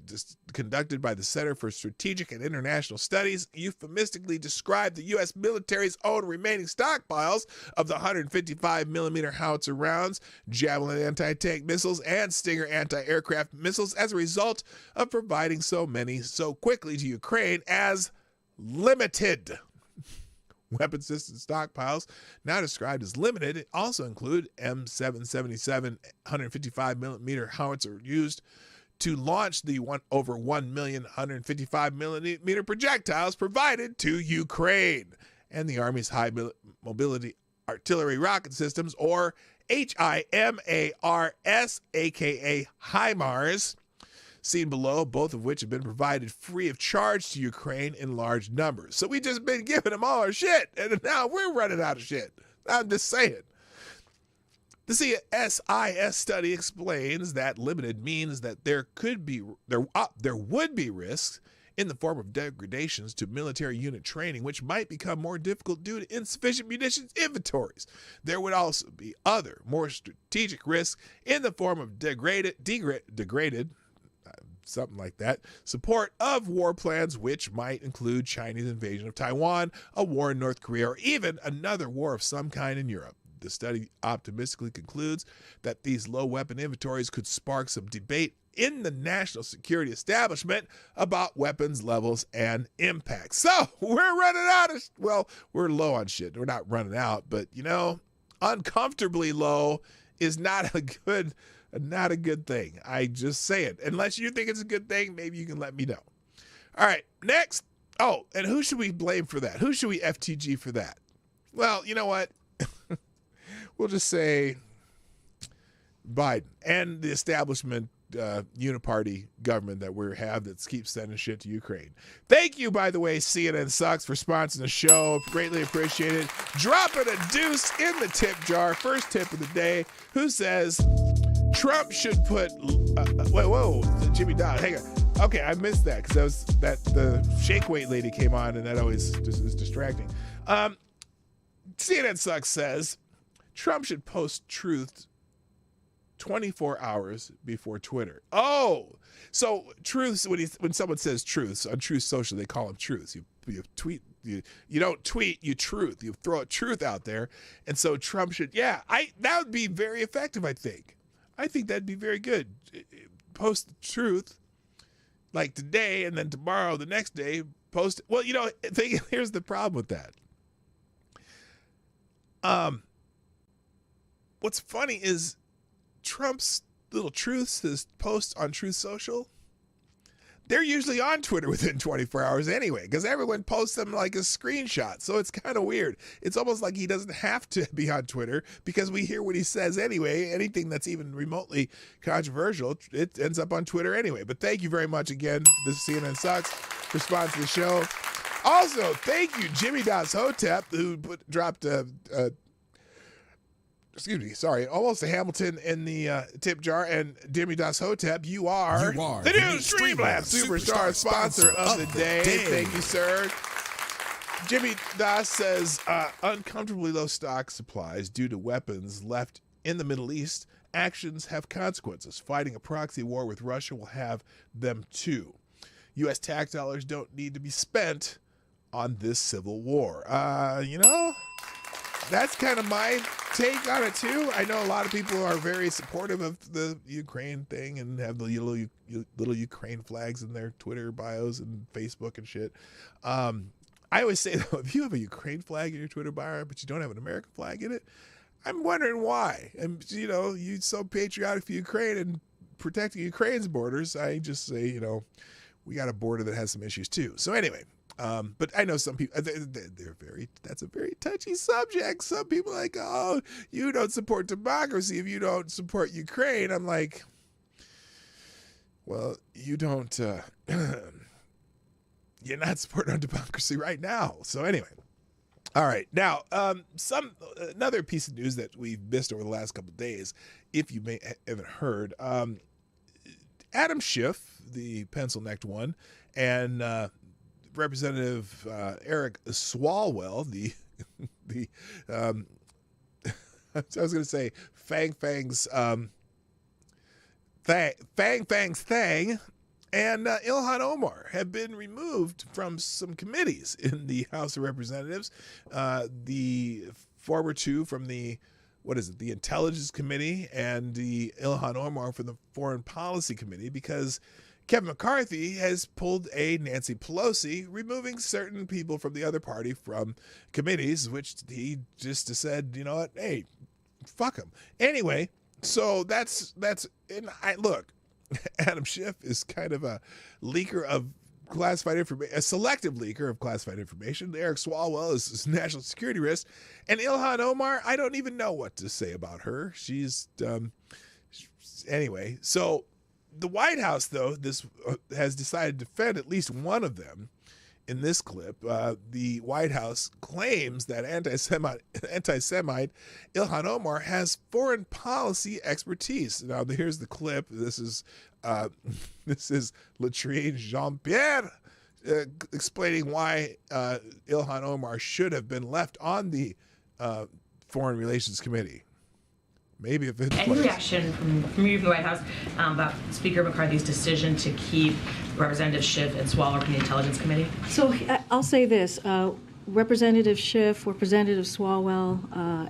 conducted by the Center for Strategic and International Studies euphemistically described the U.S. military's own remaining stockpiles of the 155mm howitzer rounds, Javelin anti-tank missiles, and Stinger anti-aircraft missiles as a result of providing so many so quickly to Ukraine as limited. Weapon system stockpiles, now described as limited, also include M777 155mm howitzer used to launch the over 1 million 155mm projectiles provided to Ukraine, and the Army's High Mobility Artillery Rocket Systems, or HIMARS, aka HIMARS, seen below, both of which have been provided free of charge to Ukraine in large numbers. So we just been giving them all our shit, and now we're running out of shit. I'm just saying. The CSIS study explains that limited means that there would be risks in the form of degradations to military unit training, which might become more difficult due to insufficient munitions inventories. There would also be other, more strategic risks in the form of degraded, something like that, support of war plans, which might include Chinese invasion of Taiwan, a war in North Korea, or even another war of some kind in Europe. The study optimistically concludes that these low weapon inventories could spark some debate in the national security establishment about weapons levels and impact. So we're running out of, we're low on shit. We're not running out, but uncomfortably low is not a good thing. I just say it. Unless you think it's a good thing, maybe you can let me know. All right, next. Oh, and who should we blame for that? Who should we FTG for that? Well, you know what? We'll just say Biden and the establishment uniparty government that we have that keeps sending shit to Ukraine. Thank you, by the way, CNN Sucks, for sponsoring the show. Greatly appreciated. Dropping a deuce in the tip jar. First tip of the day. Who says Trump should put... whoa, Jimmy Dawg. Hang on. Okay, I missed that because the shake weight lady came on, and that always just is distracting. CNN Sucks says Trump should post truth 24 hours before Twitter. Oh, so truths, when someone says truths on Truth Social, they call them truths. You tweet, you don't tweet, you truth. You throw a truth out there. And so Trump should, that would be very effective, I think. I think that'd be very good. Post the truth like today, and then tomorrow, the next day, post it. Well, here's the problem with that. What's funny is Trump's little truths, his posts on Truth Social, they're usually on Twitter within 24 hours anyway, because everyone posts them like a screenshot. So it's kind of weird. It's almost like he doesn't have to be on Twitter because we hear what he says anyway. Anything that's even remotely controversial, it ends up on Twitter anyway. But thank you very much again. This is CNN Sucks for sponsoring the show. Also, thank you, Jimmy Das Hotep, who dropped almost a Hamilton in the tip jar. And Jimmy Das Hotep, you are the new Streamlabs Superstar sponsor of the day. Thank you, sir. Jimmy Das says, uncomfortably low stock supplies due to weapons left in the Middle East. Actions have consequences. Fighting a proxy war with Russia will have them too. U.S. tax dollars don't need to be spent on this civil war. That's kind of my take on it too. I know a lot of people are very supportive of the Ukraine thing and have the little Ukraine flags in their Twitter bios and Facebook and shit. I always say, though, if you have a Ukraine flag in your Twitter bio, but you don't have an American flag in it, I'm wondering why. And, you're so patriotic for Ukraine and protecting Ukraine's borders. I just say, we got a border that has some issues too. So anyway, but I know some people, that's a very touchy subject. Some people are like, oh, you don't support democracy if you don't support Ukraine. I'm like, well, you don't, you're not supporting our democracy right now. So anyway. All right. Now, another piece of news that we've missed over the last couple of days, if you haven't heard, Adam Schiff, the pencil-necked one, and Representative Eric Swalwell, I was going to say Fang's Thang, and Ilhan Omar have been removed from some committees in the House of Representatives. The former two from the Intelligence Committee, and the Ilhan Omar from the Foreign Policy Committee, because Kevin McCarthy has pulled a Nancy Pelosi, removing certain people from the other party from committees, which he just said, you know what, hey, fuck him. Anyway, so that's and look, Adam Schiff is kind of a leaker of classified information, a selective leaker of classified information. Eric Swalwell is national security risk, and Ilhan Omar, I don't even know what to say about her. She's anyway. So the White House, though, has decided to defend at least one of them. In this clip, the White House claims that anti-Semite Ilhan Omar has foreign policy expertise. Now, here's the clip. This is Latrine Jean-Pierre explaining why Ilhan Omar should have been left on the Foreign Relations Committee. Maybe if it's any reaction from you from the White House about Speaker McCarthy's decision to keep Representative Schiff and Swalwell from the Intelligence Committee? So I'll say this. Representative Schiff, Representative Swalwell,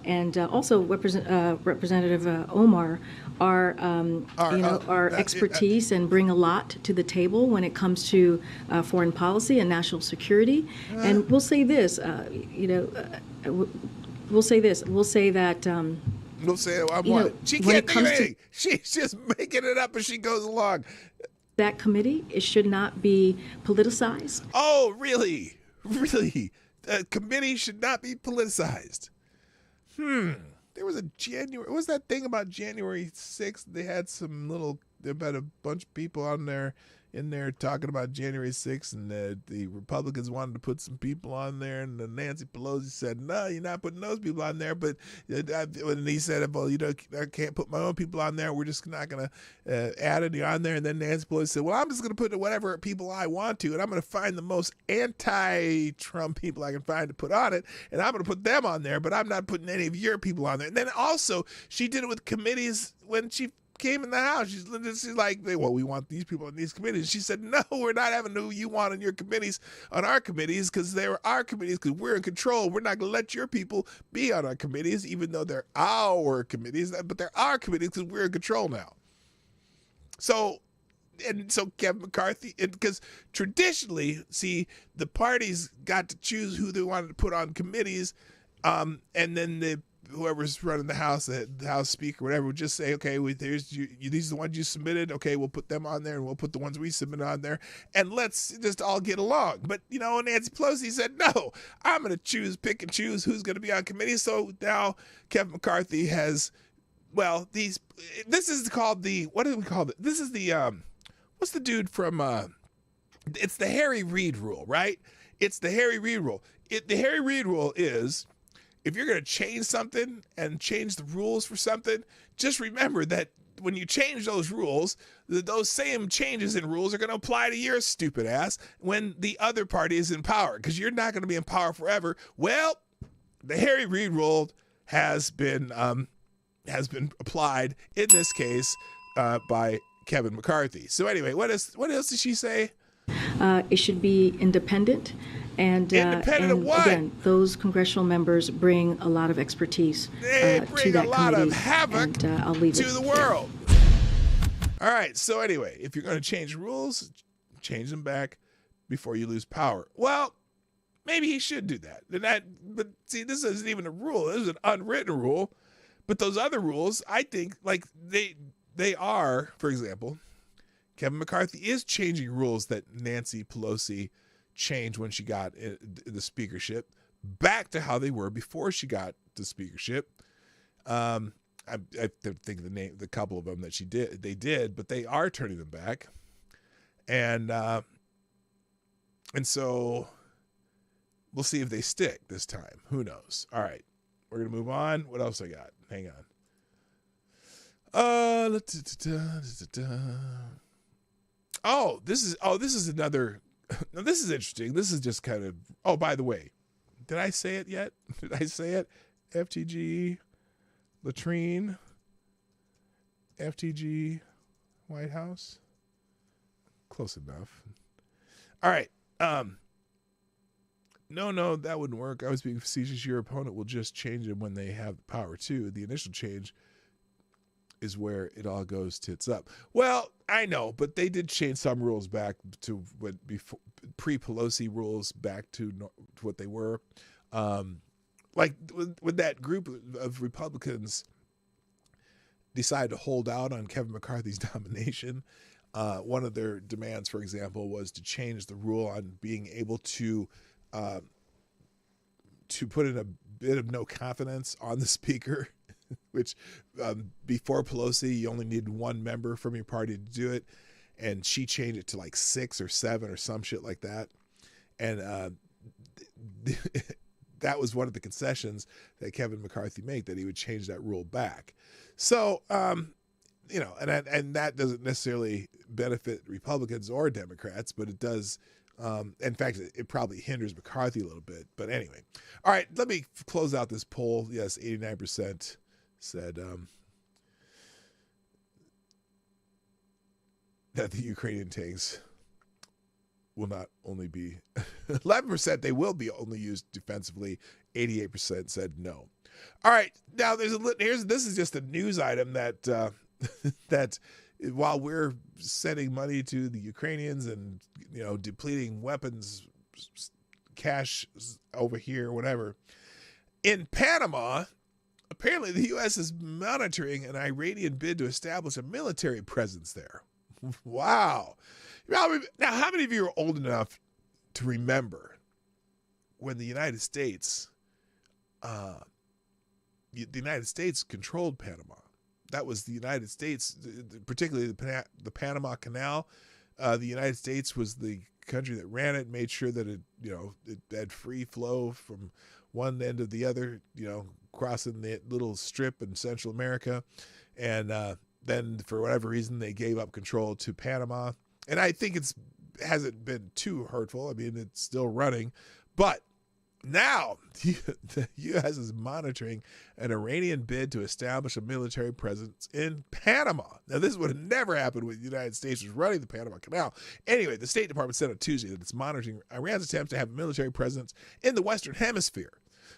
and also Representative Omar are expertise and bring a lot to the table when it comes to foreign policy and national security. And we'll say this, we'll say that. We'll say she can't think of anything. She's just making it up as she goes along. That committee, it should not be politicized. Oh, really? Really? The committee should not be politicized. There was what was that thing about January 6th? They had about a bunch of people in there talking about January 6th, and the Republicans wanted to put some people on there, and Nancy Pelosi said, no, you're not putting those people on there. But when he said, well, I can't put my own people on there, we're just not going to add any on there. And then Nancy Pelosi said, well, I'm just going to put whatever people I want to, and I'm going to find the most anti-Trump people I can find to put on it, and I'm going to put them on there, but I'm not putting any of your people on there. And then also, she did it with committees when she came in the House. She's like, well, we want these people on these committees. She said, no, we're not having who you want on your committees, on our committees, because they're our committees, because we're in control. We're not going to let your people be on our committees, even though they're our committees, but they're our committees because we're in control now. So Kevin McCarthy, because traditionally, see, the parties got to choose who they wanted to put on committees, and then whoever's running the House Speaker, whatever, would just say, okay, these are the ones you submitted. Okay, we'll put them on there, and we'll put the ones we submitted on there, and let's just all get along. But, Nancy Pelosi said, no, I'm going to pick and choose who's going to be on committee. So now Kevin McCarthy has, this is called what do we call it? This is the, what's the dude from, it's the Harry Reid rule, right? It's the Harry Reid rule. The Harry Reid rule is, if you're going to change something and change the rules for something, just remember that when you change those rules, those same changes in rules are going to apply to your stupid ass when the other party is in power, because you're not going to be in power forever. Well, the Harry Reid rule has been applied in this case by Kevin McCarthy. So anyway, what else did she say? It should be independent. And of what? Again, those congressional members bring a lot of expertise to that committee. They bring a lot of havoc to the world. All right, so anyway, if you're going to change rules, change them back before you lose power. Well, maybe he should do that. But see, this isn't even a rule. This is an unwritten rule. But those other rules, I think, like they are, for example, Kevin McCarthy is changing rules that Nancy Pelosi changed when she got the speakership back to how they were before she got the speakership. I think the couple of them that they did, but they are turning them back. And And so we'll see if they stick this time. Who knows? All right. We're going to move on. What else I got? Hang on. This is another. Now this is interesting. This is just kind of. Oh, by the way, did I say it yet? Did I say it? FTG, latrine, FTG, White House. Close enough. All right. No, that wouldn't work. I was being facetious. Your opponent will just change it when they have the power too. The initial change is where it all goes tits up. Well, I know, but they did change some rules back to what before pre-Pelosi rules back to what they were. Like when that group of Republicans decided to hold out on Kevin McCarthy's nomination, one of their demands, for example, was to change the rule on being able to put in a bit of no confidence on the speaker, which before Pelosi, you only needed one member from your party to do it. And she changed it to like 6 or 7 or some shit like that. And that was one of the concessions that Kevin McCarthy made, that he would change that rule back. So, you know, and that doesn't necessarily benefit Republicans or Democrats, but it does. In fact, it probably hinders McCarthy a little bit. But anyway, all right, let me close out this poll. Yes, 89% said that the Ukrainian tanks will not only be 11%, they will be only used defensively. 88% said no. All right, now this is just a news item that that while we're sending money to the Ukrainians and, you know, depleting weapons cache over here, whatever, in Panama, apparently the U.S. is monitoring an Iranian bid to establish a military presence there. Wow. Now, how many of you are old enough to remember when the United States controlled Panama? That was the United States, particularly the Panama Canal. The United States was the country that ran it, made sure that it had free flow from one end to the other, crossing the little strip in Central America. And then for whatever reason, they gave up control to Panama. And I think hasn't been too hurtful. I mean, it's still running. But now the U.S. is monitoring an Iranian bid to establish a military presence in Panama. Now, this would have never happened when the United States was running the Panama Canal. Anyway, the State Department said on Tuesday that it's monitoring Iran's attempts to have a military presence in the Western Hemisphere,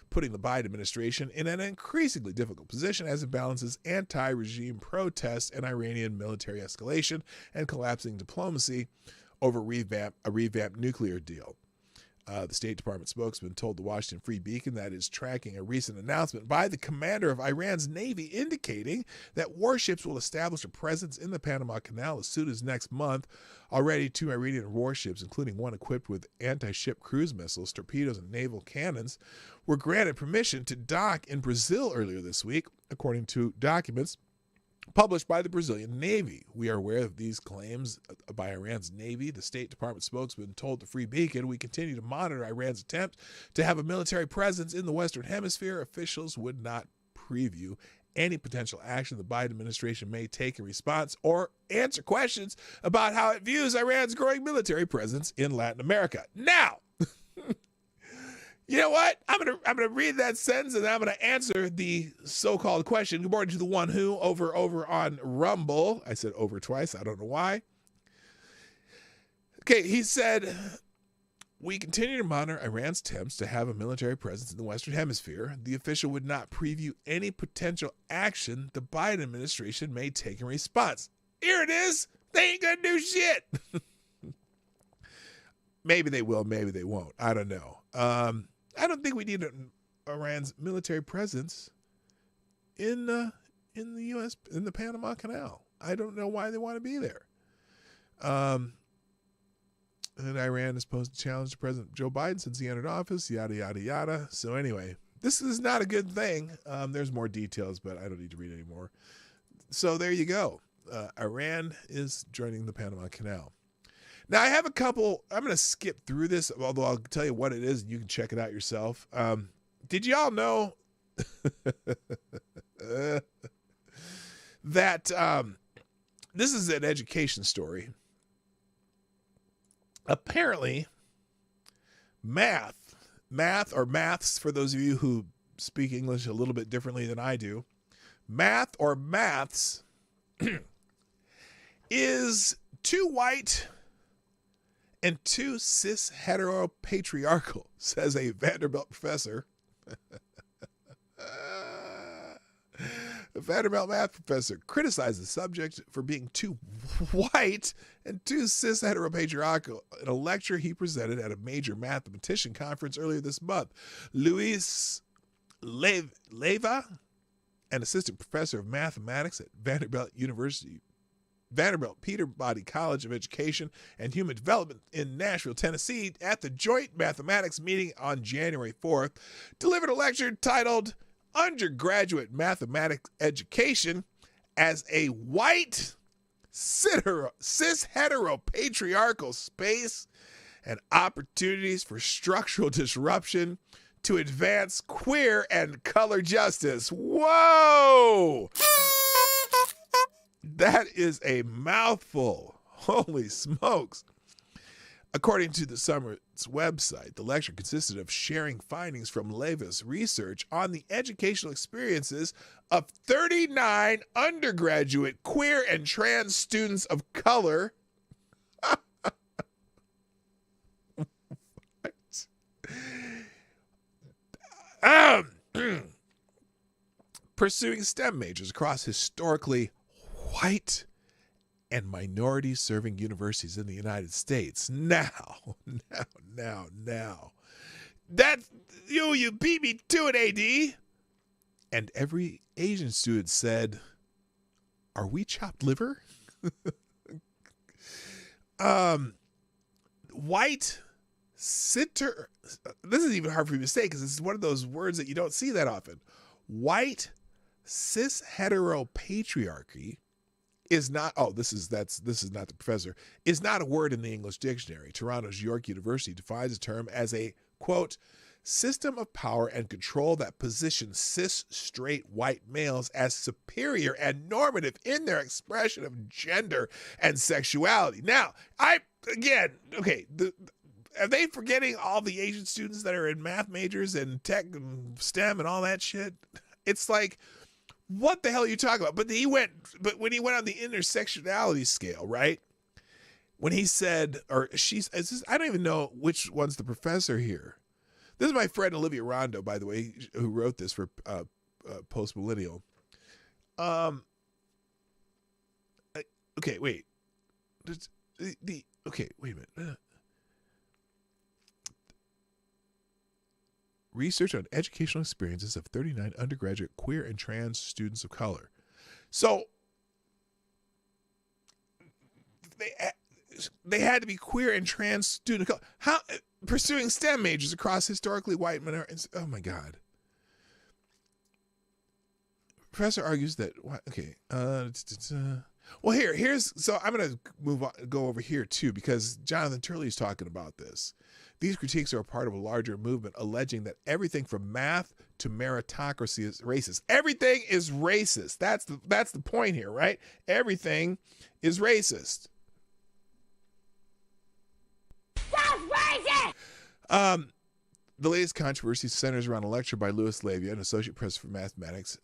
putting the Biden administration in an increasingly difficult position as it balances anti-regime protests and Iranian military escalation and collapsing diplomacy over a revamped nuclear deal. The State Department spokesman told the Washington Free Beacon that is tracking a recent announcement by the commander of Iran's Navy indicating that warships will establish a presence in the Panama Canal as soon as next month. Already 2 Iranian warships, including one equipped with anti-ship cruise missiles, torpedoes, and naval cannons, were granted permission to dock in Brazil earlier this week, according to documents published by the Brazilian Navy. We are aware of these claims by Iran's Navy. The State Department spokesman told the Free Beacon, "We continue to monitor Iran's attempt to have a military presence in the Western Hemisphere. Officials would not preview any potential action the Biden administration may take in response or answer questions about how it views Iran's growing military presence in Latin America." Now, you know what? I'm gonna read that sentence and I'm gonna answer the so-called question. Good morning to the one who over on Rumble. I said over twice. I don't know why. Okay, he said, "We continue to monitor Iran's attempts to have a military presence in the Western Hemisphere. The official would not preview any potential action the Biden administration may take in response." Here it is. They ain't gonna do shit. Maybe they will. Maybe they won't. I don't know. I don't think we need Iran's military presence in the U.S. in the Panama Canal. I don't know why they want to be there. And Iran is supposed to challenge President Joe Biden since he entered office. Yada yada yada. So anyway, this is not a good thing. There's more details, but I don't need to read anymore. So there you go. Iran is joining the Panama Canal. Now, I have a couple. I'm going to skip through this, although I'll tell you what it is, and you can check it out yourself. Did y'all know that this is an education story? Apparently, maths, for those of you who speak English a little bit differently than I do, maths is too white and too cis heteropatriarchal, says a Vanderbilt professor. A Vanderbilt math professor criticized the subject for being too white and too cis heteropatriarchal in a lecture he presented at a major mathematician conference earlier this month. Luis Leva, an assistant professor of mathematics at Vanderbilt Peabody College of Education and Human Development in Nashville, Tennessee, at the joint mathematics meeting on January 4th, delivered a lecture titled Undergraduate Mathematics Education as a White Cis Heteropatriarchal Space and Opportunities for Structural Disruption to Advance Queer and Color Justice. Whoa! That is a mouthful. Holy smokes. According to the summit's website, the lecture consisted of sharing findings from Leva's research on the educational experiences of 39 undergraduate queer and trans students of color. Pursuing STEM majors across historically white and minority-serving universities in the United States. Now. That, you beat me to it, AD. And every Asian student said, are we chopped liver? White, sitter. This is even hard for me to say because this is one of those words that you don't see that often. White, cis heteropatriarchy is not, this is not the professor, is not a word in the English dictionary. Toronto's York University defines the term as a, quote, system of power and control that positions cis straight white males as superior and normative in their expression of gender and sexuality. Now, are they forgetting all the Asian students that are in math majors and tech and STEM and all that shit? It's like, what the hell are you talking about? But when he went on the intersectionality scale, right? When he said, I don't even know which one's the professor here. This is my friend Olivia Rondo, by the way, who wrote this for Post Millennial. Okay, wait. Wait a minute. Research on educational experiences of 39 undergraduate queer and trans students of color. So they had to be queer and trans students of color. How pursuing STEM majors across historically white minorities? Oh my God. Professor argues that so I'm going to go over here too, because Jonathan Turley's talking about this. These critiques are a part of a larger movement alleging that everything from math to meritocracy is racist. Everything is racist. That's the point here, right? Everything is racist. That's racist! The latest controversy centers around a lecture by Louis Levia, an associate professor for mathematics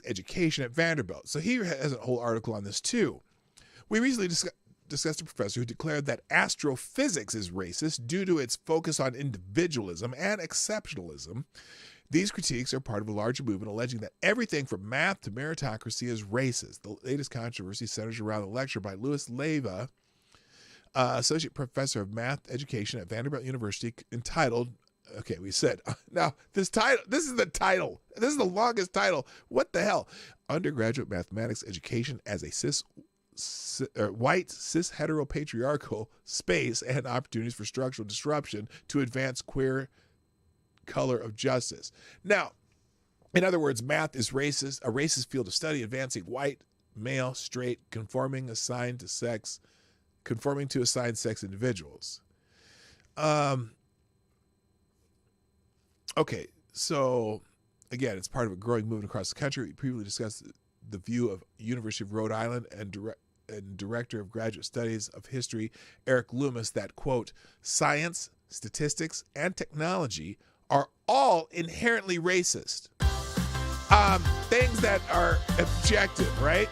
education at Vanderbilt. So he has a whole article on this too. We recently discussed a professor who declared that astrophysics is racist due to its focus on individualism and exceptionalism. These critiques are part of a larger movement alleging that everything from math to meritocracy is racist. The latest controversy centers around a lecture by Louis Leva, associate professor of math education at Vanderbilt University, entitled, now this is the title. This is the longest title. What the hell? Undergraduate mathematics education as a white cis heteropatriarchal space and opportunities for structural disruption to advance queer color of justice. Now, in other words, math is racist, a racist field of study advancing white, male, straight, conforming, assigned to sex, conforming to assigned sex individuals. Okay, so again, it's part of a growing movement across the country. We previously discussed the view of University of Rhode Island and Director of Graduate Studies of History, Eric Loomis, that, quote, science, statistics, and technology are all inherently racist. Things that are objective, right?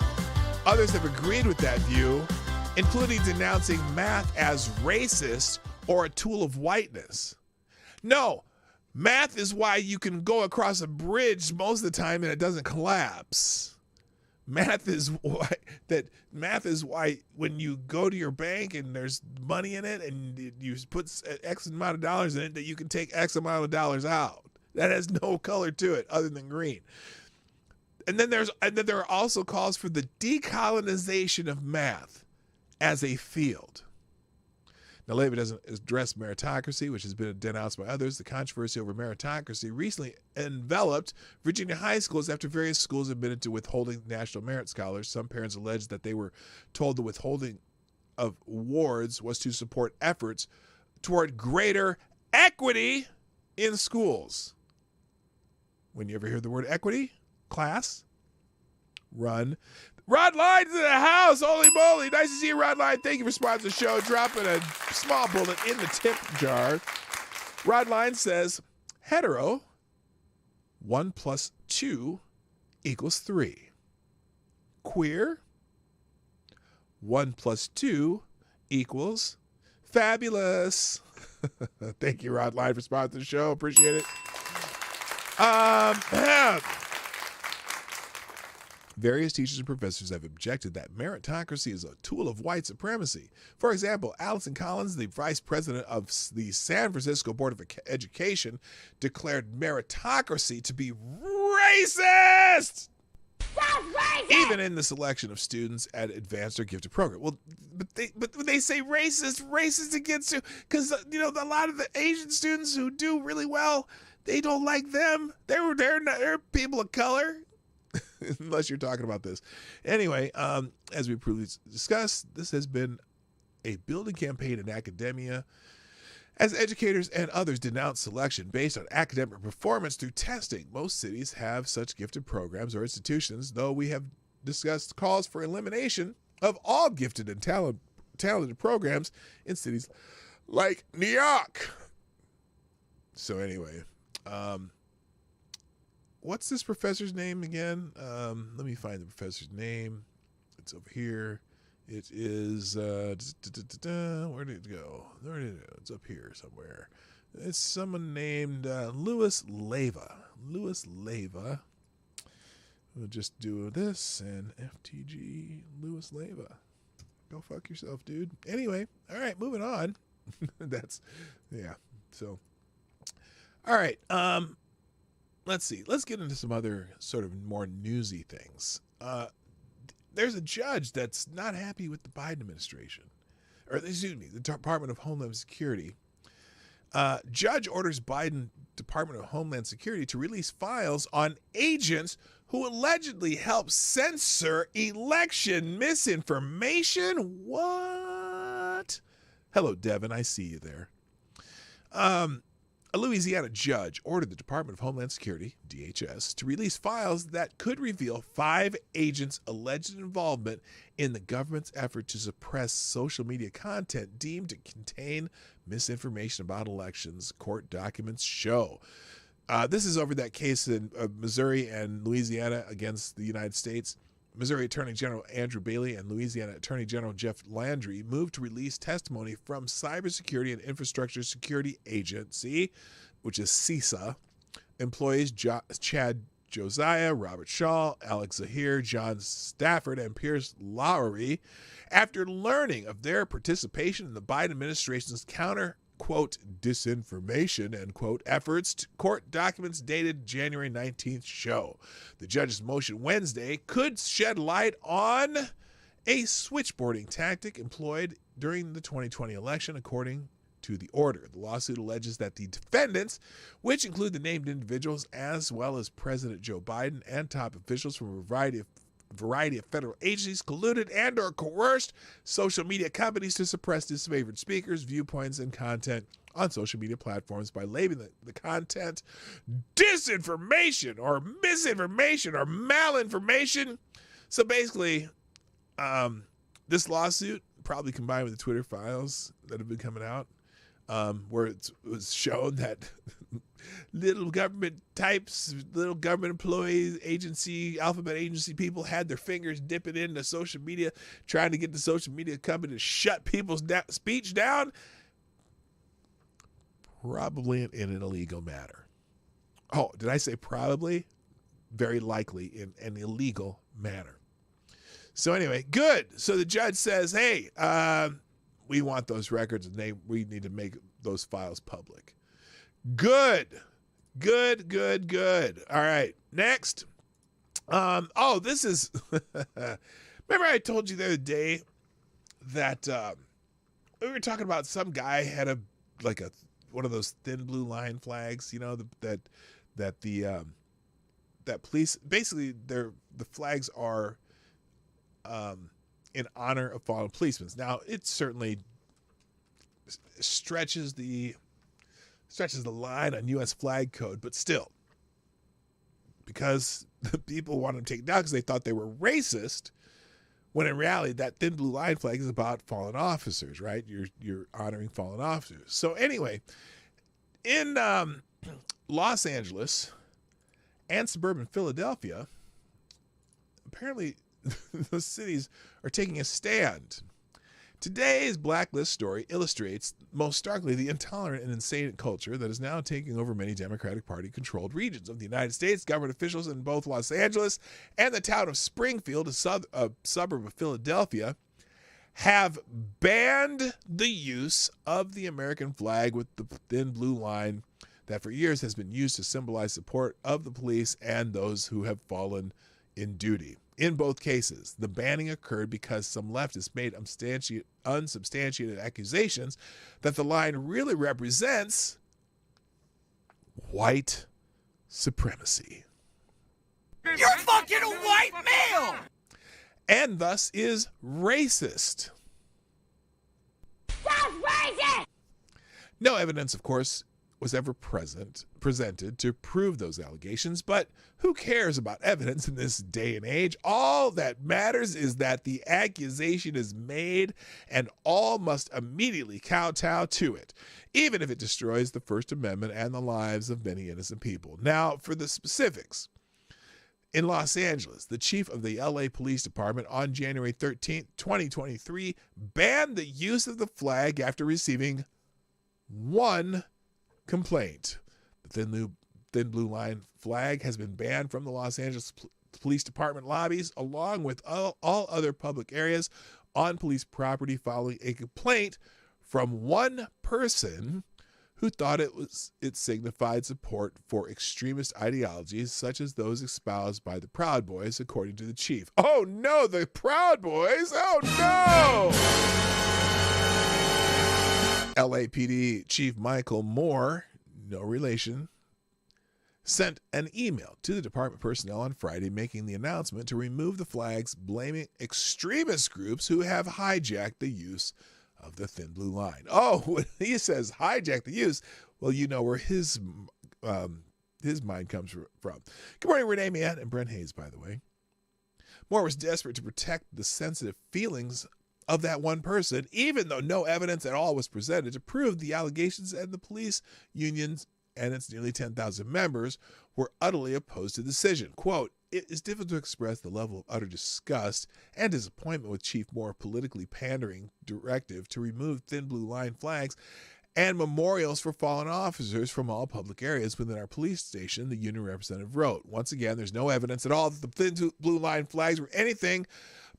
Others have agreed with that view, including denouncing math as racist or a tool of whiteness. No, math is why you can go across a bridge most of the time and it doesn't collapse. Math is why when you go to your bank and there's money in it and you put X amount of dollars in it, that you can take X amount of dollars out. That has no color to it other than green. And then there are also calls for the decolonization of math as a field. Now, Leva doesn't address meritocracy, which has been denounced by others. The controversy over meritocracy recently enveloped Virginia high schools after various schools admitted to withholding national merit scholars. Some parents alleged that they were told the withholding of awards was to support efforts toward greater equity in schools. When you ever hear the word equity, class, run. Rod Line's in the house. Holy moly. Nice to see you, Rod Line. Thank you for sponsoring the show. Dropping a small bullet in the tip jar. Rod Line says, hetero, 1 + 2 = 3. Queer, 1 + 2 = fabulous. Thank you, Rod Line, for sponsoring the show. Appreciate it. Various teachers and professors have objected that meritocracy is a tool of white supremacy. For example, Allison Collins, the vice president of the San Francisco Board of Education, declared meritocracy to be racist! Even in the selection of students at advanced or gifted program. Well, but when they say racist against you, because a lot of the Asian students who do really well, they don't like them. They're people of color. Unless you're talking about this. Anyway, as we previously discussed, this has been a building campaign in academia as educators and others denounce selection based on academic performance through testing. Most cities have such gifted programs or institutions, though we have discussed calls for elimination of all gifted and talented programs in cities like New York. So anyway, what's this professor's name again? Let me find the professor's name. It's over here. It is, where did it go? There it is. It's up here somewhere. It's someone named Louis Leva. Louis Leva. We'll just do this and FTG Louis Leva. Go fuck yourself, dude. Anyway, all right, moving on. So, all right. Let's see. Let's get into some other sort of more newsy things. There's a judge that's not happy with the Biden administration, or excuse me, the Department of Homeland Security. Judge orders Biden Department of Homeland Security to release files on agents who allegedly helped censor election misinformation. What? Hello, Devin. I see you there. A Louisiana judge ordered the Department of Homeland Security, DHS, to release files that could reveal 5 agents' alleged involvement in the government's effort to suppress social media content deemed to contain misinformation about elections, court documents show. This is over that case in Missouri and Louisiana against the United States. Missouri Attorney General Andrew Bailey and Louisiana Attorney General Jeff Landry moved to release testimony from Cybersecurity and Infrastructure Security Agency, which is CISA, employees Chad Josiah, Robert Shaw, Alex Zahir, John Stafford, and Pierce Lowry, after learning of their participation in the Biden administration's counter quote, disinformation, end quote, efforts. Court documents dated January 19th show. The judge's motion Wednesday could shed light on a switchboarding tactic employed during the 2020 election, according to the order. The lawsuit alleges that the defendants, which include the named individuals as well as President Joe Biden and top officials from a variety of A variety of federal agencies colluded and or coerced social media companies to suppress disfavored speakers, viewpoints, and content on social media platforms by labeling the content disinformation or misinformation or malinformation. So basically, this lawsuit, probably combined with the Twitter files that have been coming out, where it was shown that little government types, little government employees, alphabet agency people had their fingers dipping into social media, trying to get the social media company to shut people's speech down, probably in an illegal manner. Oh, did I say probably? Very likely in an illegal manner. So anyway, good. So the judge says, hey, we want those records and we need to make those files public. Good. All right. Next. This is, remember I told you the other day that we were talking about some guy had one of those thin blue line flags, that police, basically the flags are in honor of fallen policemen. Now, it certainly stretches the line on U.S. flag code, but still, because the people wanted to take down because they thought they were racist, when in reality, that thin blue line flag is about fallen officers, right? You're honoring fallen officers. So anyway, in Los Angeles and suburban Philadelphia, apparently those cities are taking a stand. Today's Blacklist story illustrates most starkly the intolerant and insane culture that is now taking over many Democratic Party-controlled regions of the United States. Government officials in both Los Angeles and the town of Springfield, a suburb of Philadelphia, have banned the use of the American flag with the thin blue line that for years has been used to symbolize support of the police and those who have fallen in duty. In both cases, the banning occurred because some leftists made unsubstantiated accusations that the line really represents white supremacy. You're fucking a white male! And thus is racist. That's racist! No evidence, of course, was ever presented to prove those allegations, but who cares about evidence in this day and age? All that matters is that the accusation is made, and all must immediately kowtow to it, even if it destroys the First Amendment and the lives of many innocent people. Now, for the specifics. In Los Angeles, the chief of the LA Police Department on January 13th, 2023, banned the use of the flag after receiving one complaint. The thin blue line flag has been banned from the Los Angeles Police Department lobbies, along with all other public areas on police property, following a complaint from one person who thought it signified support for extremist ideologies such as those espoused by the Proud Boys, according to the chief. Oh no, the Proud Boys! Oh no! LAPD Chief Michael Moore, no relation, sent an email to the department personnel on Friday making the announcement to remove the flags, blaming extremist groups who have hijacked the use of the thin blue line. Oh, when he says hijack the use, well, you know where his mind comes from. Good morning, Renee Mann and Brent Hayes, by the way. Moore was desperate to protect the sensitive feelings of that one person, even though no evidence at all was presented to prove the allegations, and the police unions and its nearly 10,000 members were utterly opposed to the decision. Quote, "It is difficult to express the level of utter disgust and disappointment with Chief Moore's politically pandering directive to remove thin blue line flags and memorials for fallen officers from all public areas within our police station," the union representative wrote. Once again, there's no evidence at all that the thin blue line flags were anything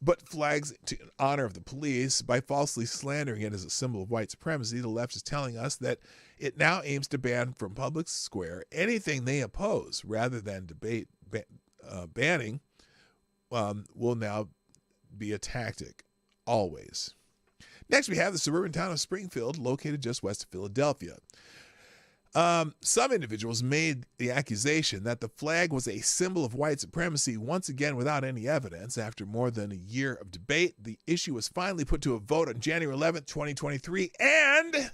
but flags in honor of the police. By falsely slandering it as a symbol of white supremacy, the left is telling us that it now aims to ban from public square anything they oppose, rather than banning will now be a tactic, always. Next, we have the suburban town of Springfield, located just west of Philadelphia. Some individuals made the accusation that the flag was a symbol of white supremacy, once again without any evidence. After more than a year of debate, the issue was finally put to a vote on January 11th, 2023, and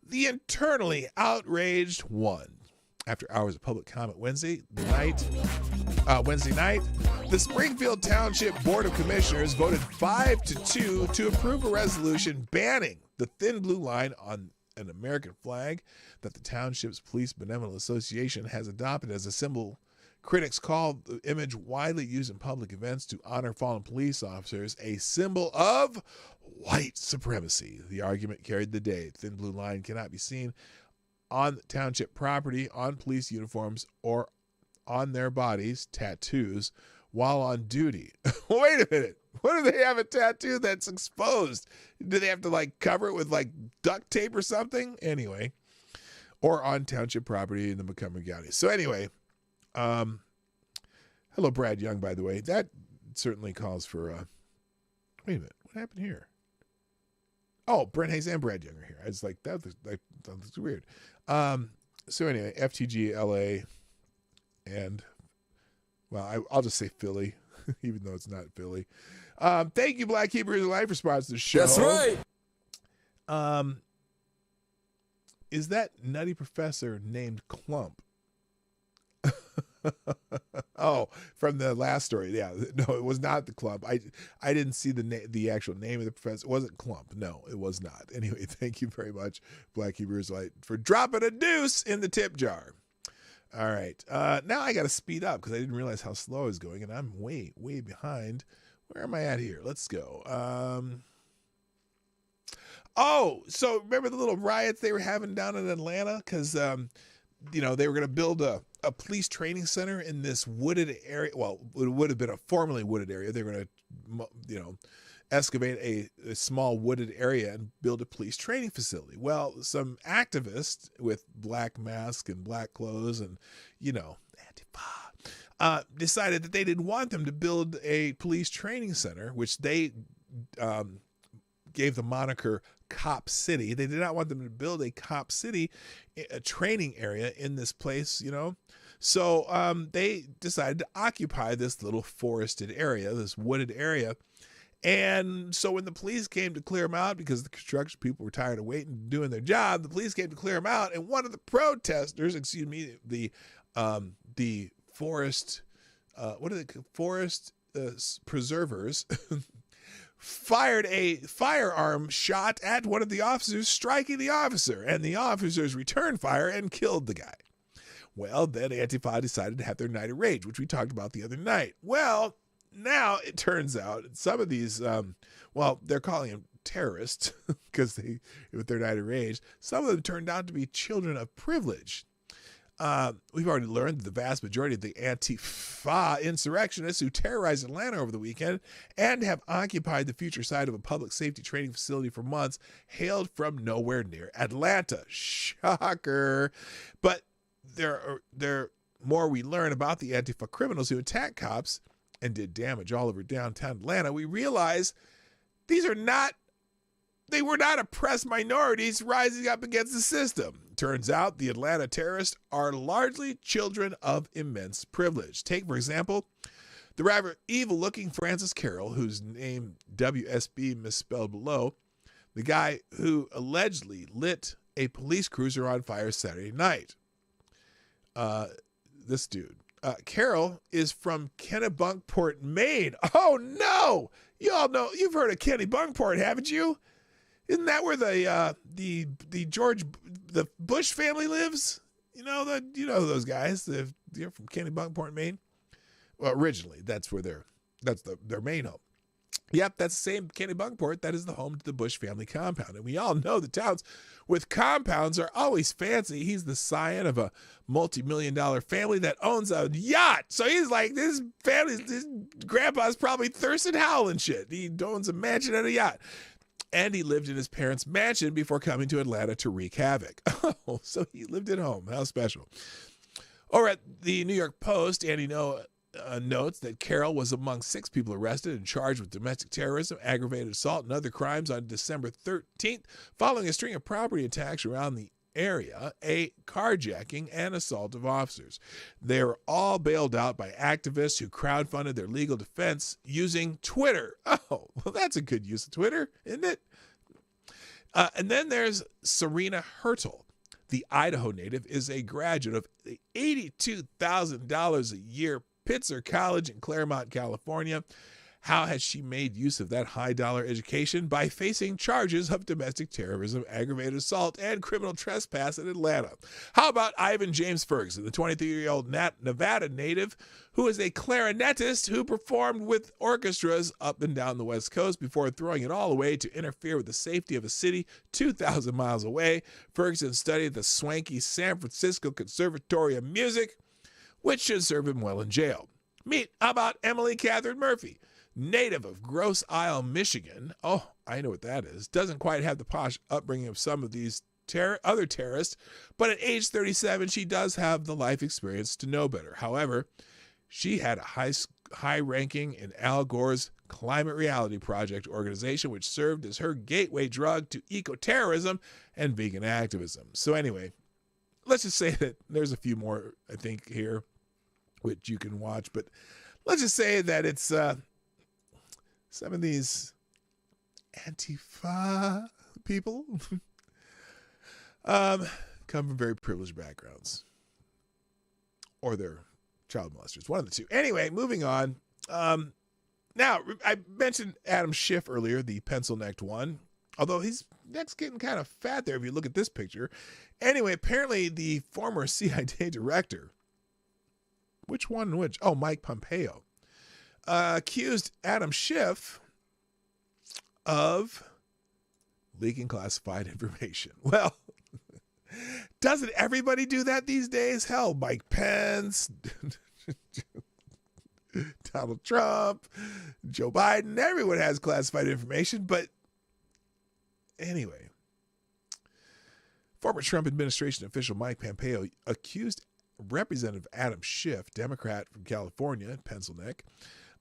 the internally outraged won. After hours of public comment Wednesday night, the Springfield Township Board of Commissioners voted 5-2 to approve a resolution banning the thin blue line on an American flag that the township's Police Benevolent Association has adopted as a symbol. Critics call the image widely used in public events to honor fallen police officers a symbol of white supremacy. The argument carried the day. Thin blue line cannot be seen on township property, on police uniforms, or on their bodies, tattoos, while on duty. Wait a minute. What do they have a tattoo that's exposed? Do they have to like cover it with like duct tape or something? Anyway, or on township property in the Montgomery County. So anyway, hello, Brad Young, by the way. That certainly calls for, wait a minute. What happened here? Oh, Brent Hayes and Brad Young are here. I was like, that looks weird. So anyway, FTG LA and, well, I'll just say Philly, even though it's not Philly. Thank you, Black Hebrews Alive, for sponsoring the show. That's right. Is that nutty professor named Clump? Oh, from the last story. Yeah, no, it was not the Clump. I didn't see the actual name of the professor. It wasn't Clump. No, it was not. Anyway, thank you very much, Black Hebrews Light, for dropping a deuce in the tip jar. All right. Now I got to speed up because I didn't realize how slow I was going, and I'm way, way behind. Where am I at here? Let's go. Oh, so remember the little riots they were having down in Atlanta? Because, they were going to build a police training center in this wooded area. Well, it would have been a formerly wooded area. They were going to, excavate a small wooded area and build a police training facility. Well, some activists with black masks and black clothes and, Antifa, decided that they didn't want them to build a police training center, which they gave the moniker Cop City. They did not want them to build a Cop City, a training area in this place, So they decided to occupy this little forested area, this wooded area. And so when the police came to clear them out, because the construction people were tired of waiting and doing their job, the police came to clear them out. And one of the protesters, the forest, forest preservers, fired a firearm shot at one of the officers, striking the officer, and the officers returned fire and killed the guy. Well, then Antifa decided to have their night of rage, which we talked about the other night. Well, now it turns out some of these, they're calling them terrorists because with their night of rage, some of them turned out to be children of privilege. We've already learned that the vast majority of the Antifa insurrectionists who terrorized Atlanta over the weekend and have occupied the future site of a public safety training facility for months hailed from nowhere near Atlanta. Shocker. But there more we learn about the Antifa criminals who attacked cops and did damage all over downtown Atlanta, we realize they were not oppressed minorities rising up against the system. Turns out the Atlanta terrorists are largely children of immense privilege. Take, for example, the rather evil-looking Francis Carroll, whose name WSB misspelled below, the guy who allegedly lit a police cruiser on fire Saturday night. This dude. Carroll is from Kennebunkport, Maine. Oh, no! You all know, you've heard of Kennebunkport, haven't you? Isn't that where the Bush family lives? You know those guys. They're from Kennebunkport, Maine. Well, originally, that's their main home. Yep, that's the same Kennebunkport. That is the home to the Bush family compound. And we all know the towns with compounds are always fancy. He's the scion of a multi-million-dollar family that owns a yacht. So he's like, his grandpa's probably Thurston Howell and shit. He owns a mansion and a yacht. And he lived in his parents' mansion before coming to Atlanta to wreak havoc. Oh, so he lived at home. How special. Over at the New York Post, Andy notes that Carroll was among 6 people arrested and charged with domestic terrorism, aggravated assault, and other crimes on December 13th, following a string of property attacks around the area a carjacking and assault of officers. They were all bailed out by activists who crowdfunded their legal defense using Twitter. Oh, well, that's a good use of Twitter, isn't it? And then there's Serena Hertel. The Idaho native is a graduate of the $82,000 a year Pitzer College in Claremont, California. How has she made use of that high-dollar education? By facing charges of domestic terrorism, aggravated assault, and criminal trespass in Atlanta. How about Ivan James Ferguson, the 23-year-old Nevada native who is a clarinetist who performed with orchestras up and down the West Coast before throwing it all away to interfere with the safety of a city 2,000 miles away? Ferguson studied at the swanky San Francisco Conservatory of Music, which should serve him well in jail. How about Emily Catherine Murphy? Native of Grosse Isle, Michigan. Oh, I know what that is. Doesn't quite have the posh upbringing of some of these other terrorists, but at age 37, she does have the life experience to know better. However, she had a high ranking in Al Gore's Climate Reality Project organization, which served as her gateway drug to eco-terrorism and vegan activism. So anyway, let's just say that there's a few more, I think, here, which you can watch, but let's just say that it's some of these Antifa people come from very privileged backgrounds, or they're child molesters, one of the two. Anyway, moving on. Now, I mentioned Adam Schiff earlier, the pencil-necked one, although his neck's getting kind of fat there if you look at this picture. Anyway, apparently the former CIA director, which one which? Oh, Mike Pompeo, accused Adam Schiff of leaking classified information. Well, doesn't everybody do that these days? Hell, Mike Pence, Donald Trump, Joe Biden, everyone has classified information. But anyway, former Trump administration official Mike Pompeo accused Representative Adam Schiff, Democrat from California, Pencil-neck,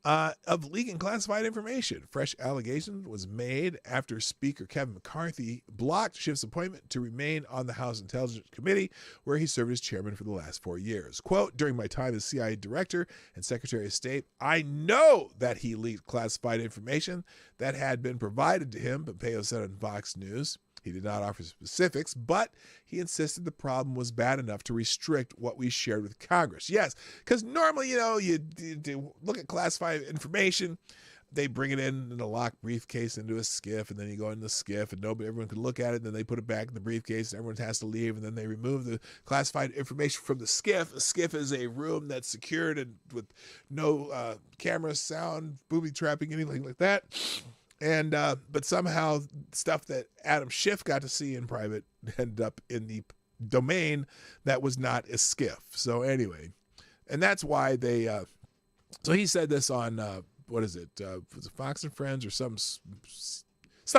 of leaking classified information. Fresh allegation was made after Speaker Kevin McCarthy blocked Schiff's appointment to remain on the House Intelligence Committee, where he served as chairman for the last 4 years. Quote, during my time as CIA director and Secretary of State, I know that he leaked classified information that had been provided to him, Pompeo said on Fox News. He did not offer specifics, but he insisted the problem was bad enough to restrict what we shared with Congress. Yes, because normally, you look at classified information, they bring it in a locked briefcase into a SCIF, and then you go in the SCIF, and everyone can look at it, and then they put it back in the briefcase, and everyone has to leave, and then they remove the classified information from the SCIF. A SCIF is a room that's secured and with no camera, sound, booby trapping, anything like that. And but somehow stuff that Adam Schiff got to see in private ended up in the domain that was not a SCIF. So anyway, and that's why they. So he said this on what is it? Was it Fox and Friends or some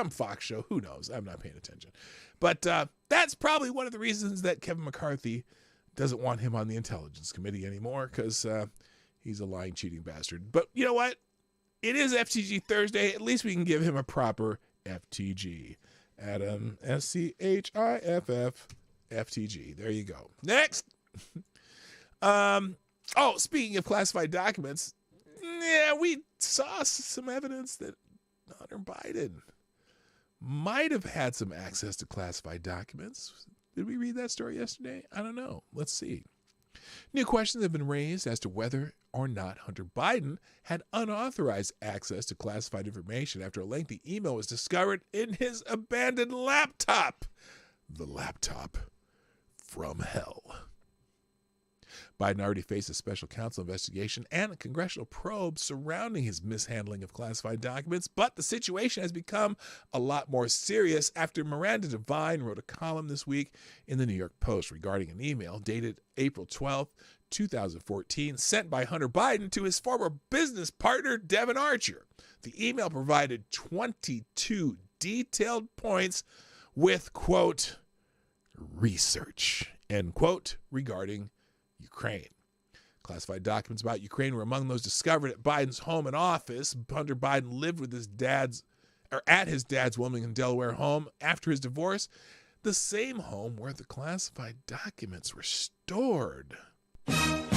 Fox show? Who knows? I'm not paying attention. But that's probably one of the reasons that Kevin McCarthy doesn't want him on the Intelligence Committee anymore, because he's a lying, cheating bastard. But you know what? It is FTG Thursday. At least we can give him a proper FTG. Adam, Schiff, FTG. There you go. Next. Speaking of classified documents, we saw some evidence that Hunter Biden might have had some access to classified documents. Did we read that story yesterday? I don't know. Let's see. New questions have been raised as to whether or not Hunter Biden had unauthorized access to classified information after a lengthy email was discovered in his abandoned laptop. The laptop from hell. Biden already faced a special counsel investigation and a congressional probe surrounding his mishandling of classified documents, but the situation has become a lot more serious after Miranda Devine wrote a column this week in the New York Post regarding an email dated April 12th, 2014, sent by Hunter Biden to his former business partner, Devin Archer. The email provided 22 detailed points with, quote, research, end quote, regarding Ukraine. Classified documents about Ukraine were among those discovered at Biden's home and office. Hunter Biden lived with at his dad's Wilmington, Delaware home after his divorce. the same home where the classified documents were stored. An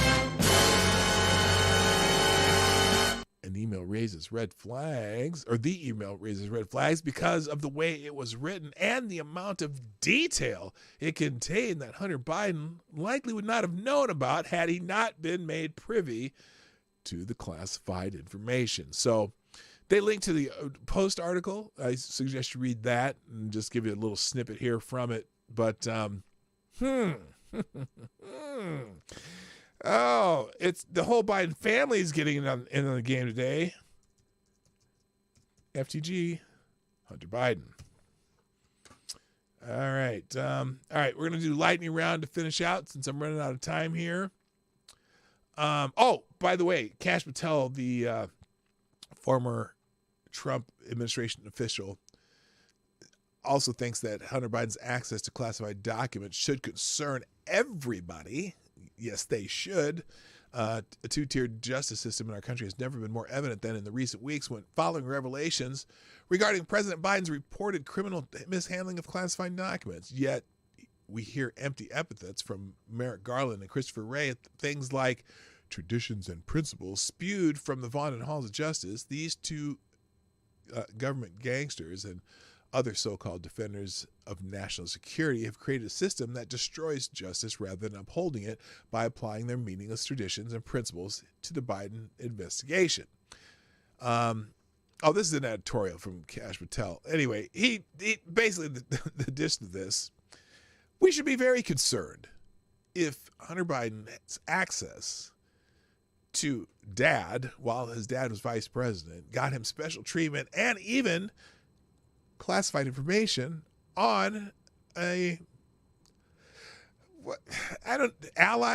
email raises red flags, or the email raises red flags because of the way it was written and the amount of detail it contained that Hunter Biden likely would not have known about had he not been made privy to the classified information. So they link to the Post article. I suggest you read that and just give you a little snippet here from it. But, oh, it's the whole Biden family is getting in on the game today. FTG, Hunter Biden. All right. We're going to do lightning round to finish out since I'm running out of time here. Oh, by the way, Kash Patel, the former Trump administration official, also thinks that Hunter Biden's access to classified documents should concern everybody. Yes, they should. A two-tiered justice system in our country has never been more evident than in the recent weeks when, following revelations regarding President Biden's reported criminal mishandling of classified documents. Yet, we hear empty epithets from Merrick Garland and Christopher Wray at things like traditions and principles spewed from the Vaughn and halls of justice. These two government gangsters and other so-called defenders of national security have created a system that destroys justice rather than upholding it by applying their meaningless traditions and principles to the Biden investigation. This is an editorial from Kash Patel. Anyway, he basically, the gist of this, we should be very concerned if Hunter Biden's access to dad, while his dad was vice president, got him special treatment and even classified information on a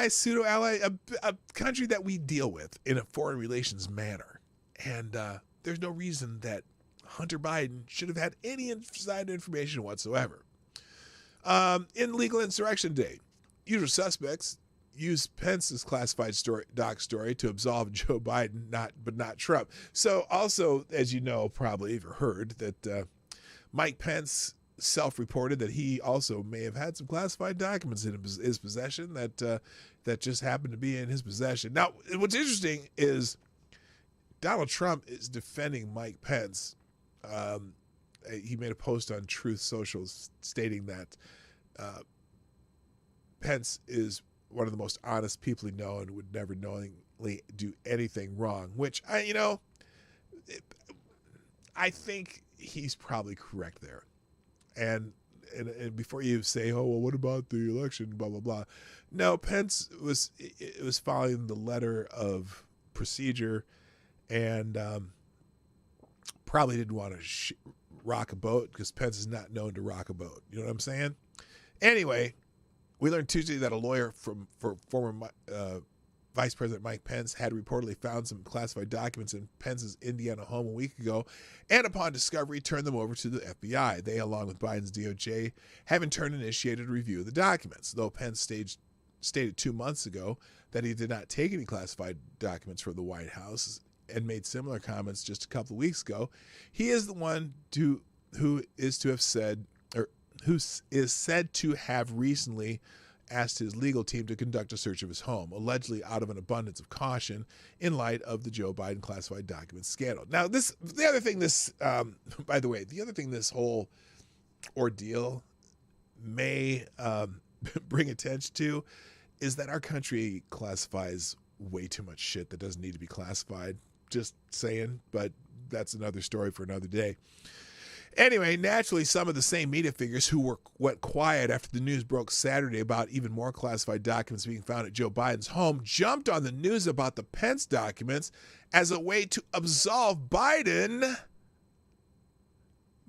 pseudo-ally, a country that we deal with in a foreign relations manner. And there's no reason that Hunter Biden should have had any inside information whatsoever. In Legal Insurrection Day, usual suspects used Pence's classified doc story to absolve Joe Biden, but not Trump. So also, as you know, probably or heard that Mike Pence self-reported that he also may have had some classified documents in his possession that just happened to be in his possession. Now, what's interesting is Donald Trump is defending Mike Pence. He made a post on Truth Social stating that Pence is one of the most honest people he knows and would never knowingly do anything wrong, which I think he's probably correct there. And before you say, oh, well, what about the election, blah, blah, blah. No, Pence was following the letter of procedure and probably didn't want to rock a boat because Pence is not known to rock a boat. You know what I'm saying? Anyway, we learned Tuesday that a lawyer for former Vice President Mike Pence had reportedly found some classified documents in Pence's Indiana home a week ago, and upon discovery, turned them over to the FBI. They, along with Biden's DOJ, have in turn initiated a review of the documents. Though Pence stated 2 months ago that he did not take any classified documents from the White House and made similar comments just a couple of weeks ago, he is the one who is said to have recently asked his legal team to conduct a search of his home, allegedly out of an abundance of caution in light of the Joe Biden classified documents scandal. Now, the other thing this whole ordeal may bring attention to is that our country classifies way too much shit that doesn't need to be classified. Just saying, but that's another story for another day. Anyway, naturally, some of the same media figures who went quiet after the news broke Saturday about even more classified documents being found at Joe Biden's home jumped on the news about the Pence documents as a way to absolve Biden,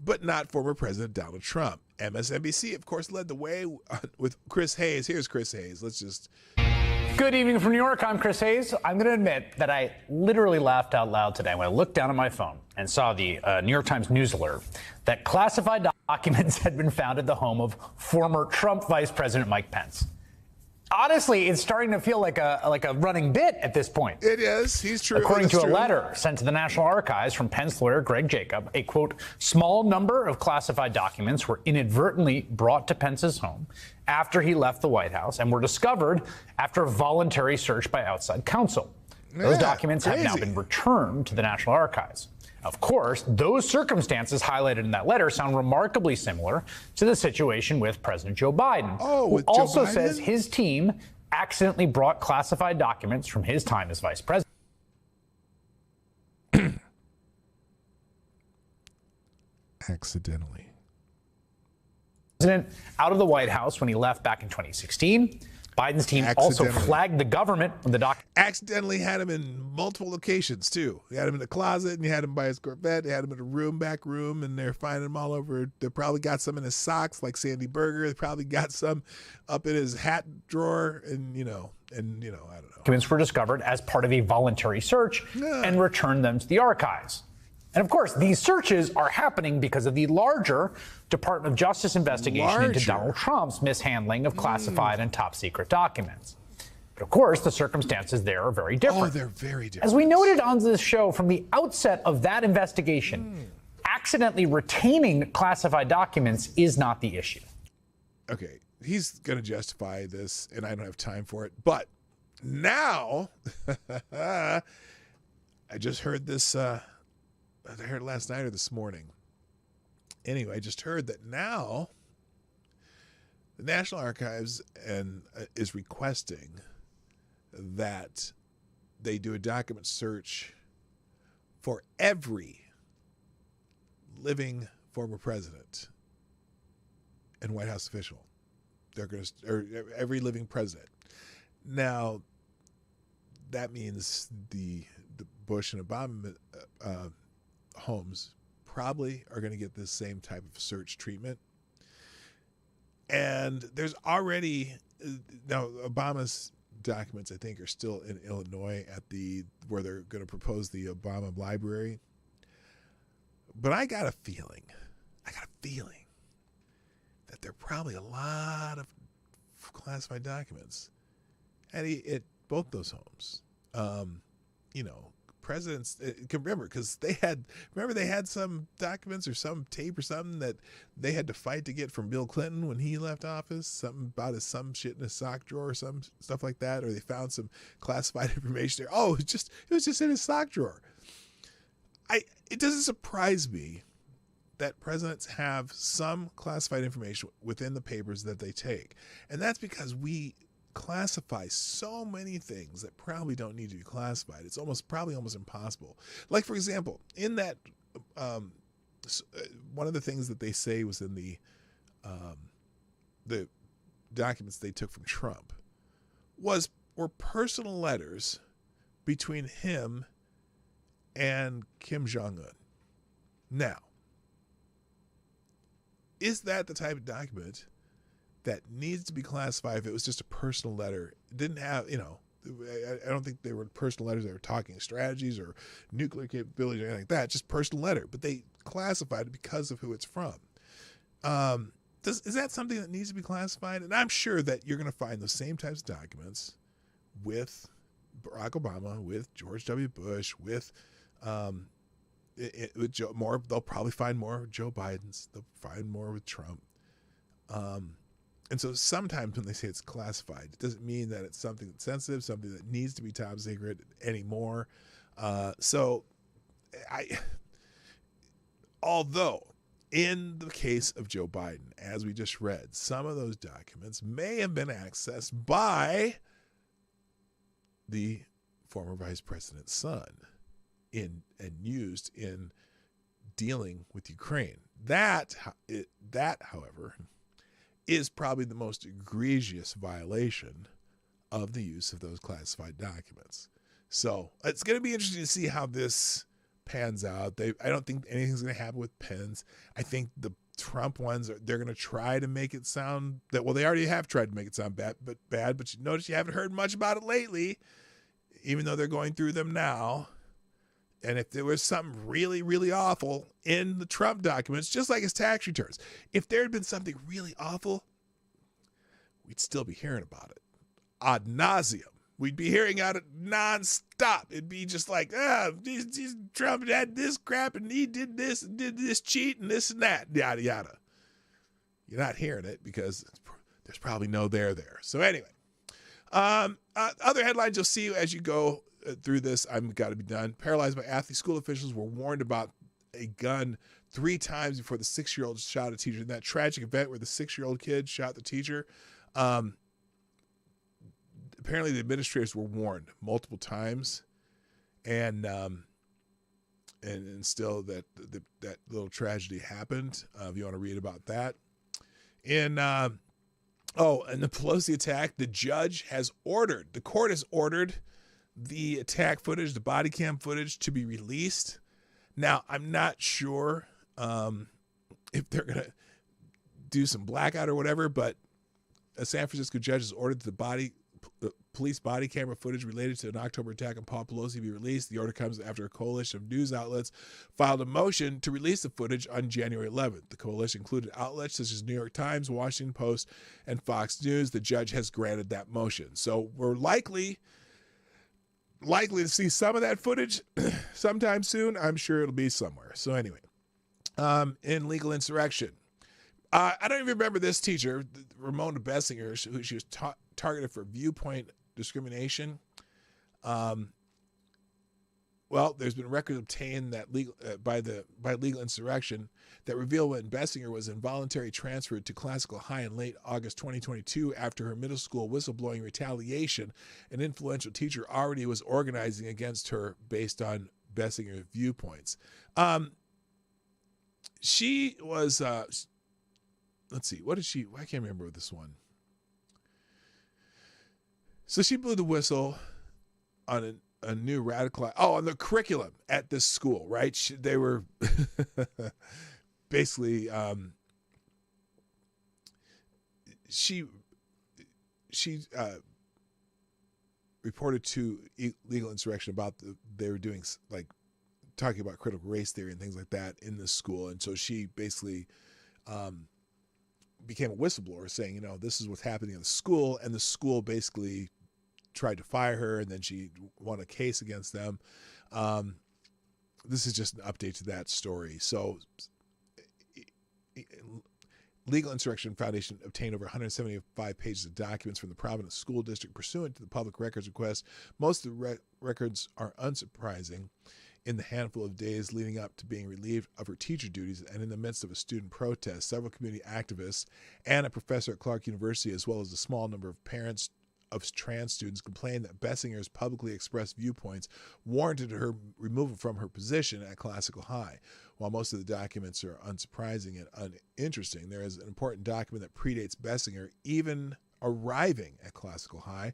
but not former President Donald Trump. MSNBC, of course, led the way with Chris Hayes. Here's Chris Hayes. Good evening from New York. I'm Chris Hayes. I'm going to admit that I literally laughed out loud today when I looked down at my phone and saw the New York Times news alert that classified documents had been found at the home of former Trump Vice President Mike Pence. Honestly, it's starting to feel like a running bit at this point. It is. He's true. According to a true. letter sent to the National Archives from Pence lawyer Greg Jacob, a, quote, small number of classified documents were inadvertently brought to Pence's home after he left the White House and were discovered after a voluntary search by outside counsel. Those documents have now been returned to the National Archives. Of course, those circumstances highlighted in that letter sound remarkably similar to the situation with President Joe Biden, who also says his team accidentally brought classified documents from his time as vice president. Accidentally. Out of the White House when he left back in 2016. Biden's team also flagged the government when the doc accidentally had him in multiple locations too. They had him in the closet, and you had him by his Corvette. They had him in a back room, and they're finding him all over. They probably got some in his socks, like Sandy Berger. They probably got some up in his hat drawer, and I don't know. Documents were discovered as part of a voluntary search and returned them to the archives. And of course, these searches are happening because of the larger Department of Justice investigation into Donald Trump's mishandling of classified and top secret documents. But of course, the circumstances there are very different. Oh, they're very different. As we noted on this show, from the outset of that investigation, accidentally retaining classified documents is not the issue. Okay, he's going to justify this, and I don't have time for it. But now, I just heard this. I heard it last night or this morning. Anyway, I just heard that now the National Archives is requesting that they do a document search for every living former president and White House official. They're going to, or every living president. Now, that means the Bush and Obama homes probably are going to get this same type of search treatment. And there's already, now Obama's documents, I think, are still in Illinois at where they're going to propose the Obama library. But I got a feeling that there are probably a lot of classified documents at both those homes. Presidents can remember, because they had some documents or some tape or something that they had to fight to get from Bill Clinton when he left office, something about some shit in his sock drawer or some stuff like that, or they found some classified information there. Oh, it was just in his sock drawer. It doesn't surprise me that presidents have some classified information within the papers that they take, and that's because we classify so many things that probably don't need to be classified. It's probably almost impossible. Like, for example, in that one of the things that they say was in the documents they took from Trump were personal letters between him and Kim Jong-un. Now, is that the type of document that needs to be classified if it was just a personal letter? It didn't have, I don't think they were personal letters. They were talking strategies or nuclear capabilities or anything like that. Just personal letter, but they classified it because of who it's from. Is that something that needs to be classified? And I'm sure that you're going to find the same types of documents with Barack Obama, with George W. Bush, with more. They'll probably find more Joe Biden's. They'll find more with Trump. And so sometimes when they say it's classified, it doesn't mean that it's something that's sensitive, something that needs to be top secret anymore. Although in the case of Joe Biden, as we just read, some of those documents may have been accessed by the former vice president's son and used in dealing with Ukraine. That, however, is probably the most egregious violation of the use of those classified documents. So it's going to be interesting to see how this pans out. I don't think anything's going to happen with Pence. I think the Trump ones, they're going to try to make it sound that, well, they already have tried to make it sound bad, but you notice you haven't heard much about it lately, even though they're going through them now. And if there was something really, really awful in the Trump documents, just like his tax returns, if there had been something really awful, we'd still be hearing about it. ad nauseum. We'd be hearing out it nonstop. It'd be just like, these Trump had this crap and he did this cheat and this and that, yada, yada. You're not hearing it because there's probably no there. So anyway, other headlines you'll see as you go through this. I'm got to be done. Paralyzed by athletes, school officials were warned about a gun 3 times before the 6-year-old shot a teacher. In that tragic event where the 6-year-old kid shot the teacher, apparently the administrators were warned multiple times, and still that little tragedy happened. If you want to read about that. And the Pelosi attack, the court has ordered the attack footage, the body cam footage, to be released. Now, I'm not sure if they're going to do some blackout or whatever, but a San Francisco judge has ordered the police body camera footage related to an October attack on Paul Pelosi be released. The order comes after a coalition of news outlets filed a motion to release the footage on January 11th. The coalition included outlets such as New York Times, Washington Post, and Fox News. The judge has granted that motion. So we're likely to see some of that footage sometime soon. I'm sure it'll be somewhere. So anyway, in legal insurrection, I don't even remember this teacher, Ramona Bessinger, who she was targeted for viewpoint discrimination. Well, there's been records obtained that by legal insurrection that reveal when Bessinger was involuntarily transferred to Classical High in late August 2022 after her middle school whistleblowing retaliation. An influential teacher already was organizing against her based on Bessinger's viewpoints. She was, let's see, what did she, I can't remember this one. So she blew the whistle on a new radical, on the curriculum at this school, right? They were basically, she reported to legal insurrection about they were doing, like, talking about critical race theory and things like that in this school. And so she basically became a whistleblower saying, this is what's happening in the school. And the school basically tried to fire her, and then she won a case against them. This is just an update to that story. So Legal Insurrection Foundation obtained over 175 pages of documents from the Providence School District pursuant to the public records request. Most of the records are unsurprising in the handful of days leading up to being relieved of her teacher duties and in the midst of a student protest. Several community activists and a professor at Clark University, as well as a small number of parents of trans students, complained that Bessinger's publicly expressed viewpoints warranted her removal from her position at Classical High. While most of the documents are unsurprising and uninteresting, there is an important document that predates Bessinger even arriving at Classical High.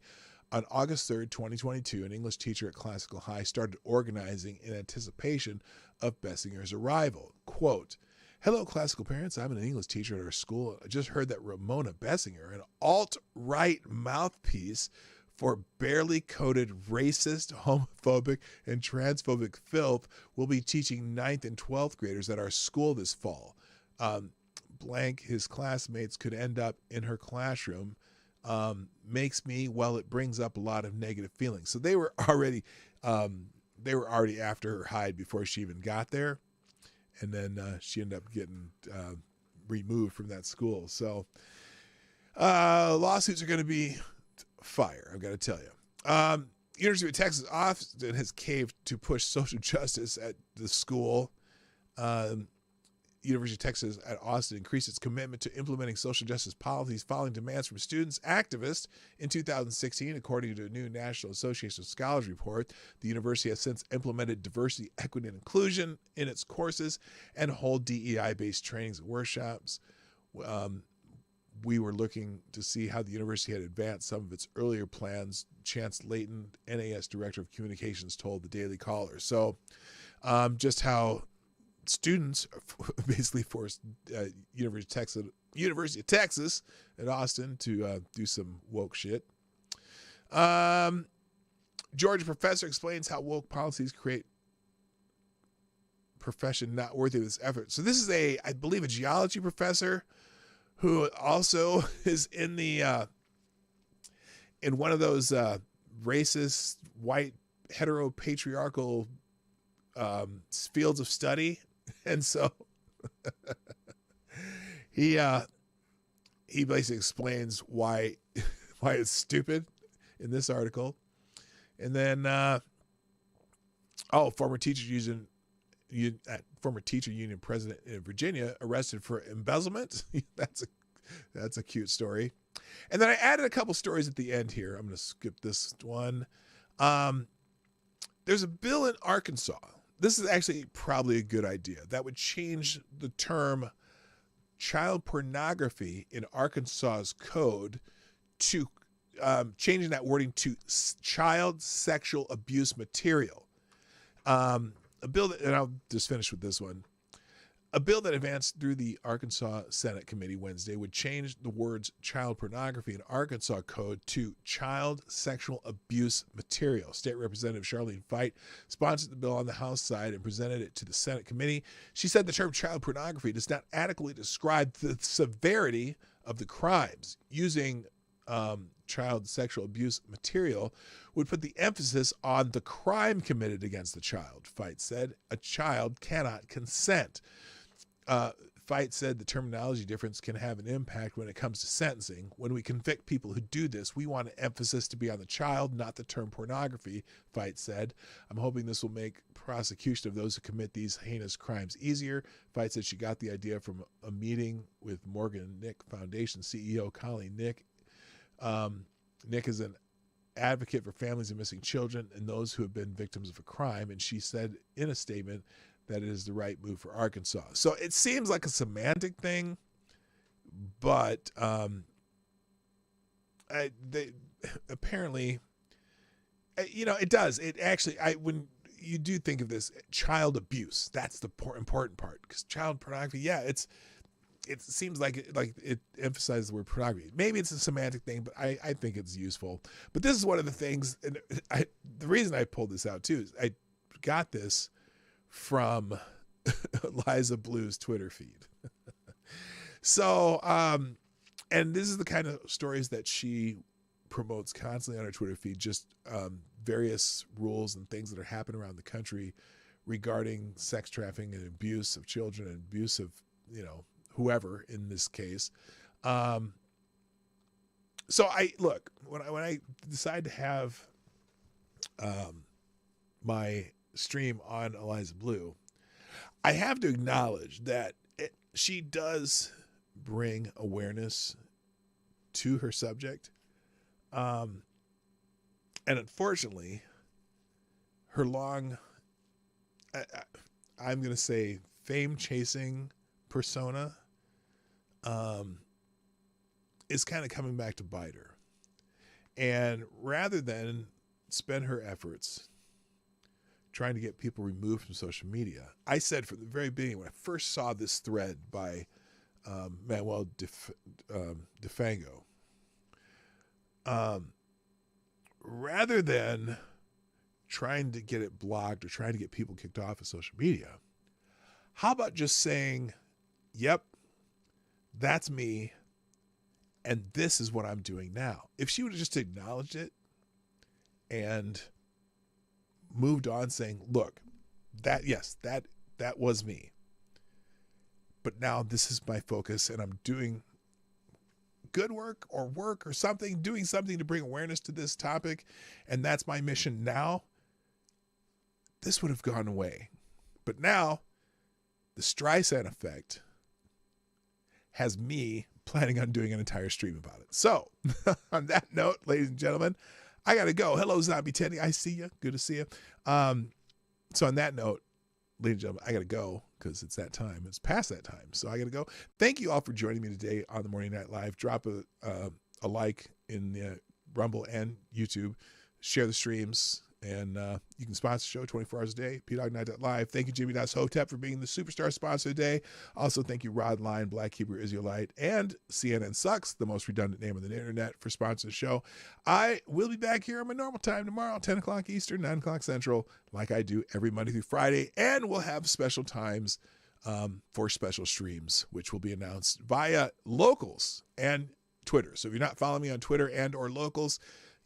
On August 3rd, 2022, an English teacher at Classical High started organizing in anticipation of Bessinger's arrival. Quote, "Hello, classical parents. I'm an English teacher at our school. I just heard that Ramona Bessinger, an alt-right mouthpiece for barely coded racist, homophobic, and transphobic filth, will be teaching 9th and 12th graders at our school this fall. Blank, his classmates could end up in her classroom. It brings up a lot of negative feelings." So they were already after her hide before she even got there. And then she ended up getting removed from that school. So lawsuits are going to be fire, I've got to tell you. University of Texas Austin has caved to push social justice at the school. University of Texas at Austin increased its commitment to implementing social justice policies following demands from students, activists in 2016, according to a new National Association of Scholars report. The university has since implemented diversity, equity, and inclusion in its courses and hold DEI-based trainings and workshops. We were looking to see how the university had advanced some of its earlier plans, Chance Layton, NAS Director of Communications, told the Daily Caller. So just how students basically forced University of Texas at Austin to do some woke shit. Georgia professor explains how woke policies create profession not worthy of this effort. So this is I believe, a geology professor who also is in the in one of those racist, white, heteropatriarchal fields of study. And so he basically explains why it's stupid in this article. And then, former teacher union president in Virginia arrested for embezzlement. That's a cute story. And then I added a couple stories at the end here. I'm going to skip this one. There's a bill in Arkansas. This is actually probably a good idea. That would change the term child pornography in Arkansas's code to changing that wording to child sexual abuse material. A bill that, and I'll just finish with this one. A bill that advanced through the Arkansas Senate Committee Wednesday would change the words child pornography in Arkansas code to child sexual abuse material. State Representative Charlene Fite sponsored the bill on the House side and presented it to the Senate Committee. She said the term child pornography does not adequately describe the severity of the crimes. Using child sexual abuse material would put the emphasis on the crime committed against the child, Fite said. A child cannot consent. Fite said the terminology difference can have an impact when it comes to sentencing. When we convict people who do this, we want the emphasis to be on the child, not the term pornography, Fite said. I'm hoping this will make prosecution of those who commit these heinous crimes easier. Fite said she got the idea from a meeting with Morgan Nick Foundation CEO Colleen Nick. Nick is an advocate for families of missing children and those who have been victims of a crime, and she said in a statement that it is the right move for Arkansas. So it seems like a semantic thing, but apparently, it does. It actually, when you do think of this, child abuse, that's the important part, because child pornography, it seems like it emphasizes the word pornography. Maybe it's a semantic thing, but I think it's useful. But this is one of the things, and the reason I pulled this out too is I got this from Liza Blue's Twitter feed. So, and this is the kind of stories that she promotes constantly on her Twitter feed, just various rules and things that are happening around the country regarding sex trafficking and abuse of children and abuse of, whoever in this case. So when I decide to have my stream on Eliza Blue, I have to acknowledge that she does bring awareness to her subject. And unfortunately, her long, I'm going to say, fame-chasing persona is kind of coming back to bite her. And rather than spend her efforts trying to get people removed from social media, I said from the very beginning, when I first saw this thread by Manuel DeFango, rather than trying to get it blocked or trying to get people kicked off of social media, how about just saying, yep, that's me, and this is what I'm doing now? If she would have just acknowledged it and moved on saying, look, that was me, but now this is my focus and I'm doing good work or something, doing something to bring awareness to this topic, and that's my mission now, this would have gone away. But now the Streisand effect has me planning on doing an entire stream about it. So on that note, ladies and gentlemen, I got to go. Hello, Zombie Teddy. I see you. Good to see you. So on that note, ladies and gentlemen, I got to go because it's that time. It's past that time. So I got to go. Thank you all for joining me today on the Morning Night Live. Drop a like in the Rumble and YouTube. Share the streams. And you can sponsor the show 24 hours a day, PDawgKnight.live. Thank you, Jimmy Das Hotep, for being the superstar sponsor today. Also, thank you, Rod Line, Black Hebrew Israelite, and CNN Sucks, the most redundant name on the internet, for sponsoring the show. I will be back here on my normal time tomorrow, 10 o'clock Eastern, 9 o'clock Central, like I do every Monday through Friday. And we'll have special times for special streams, which will be announced via Locals and Twitter. So if you're not following me on Twitter and or Locals,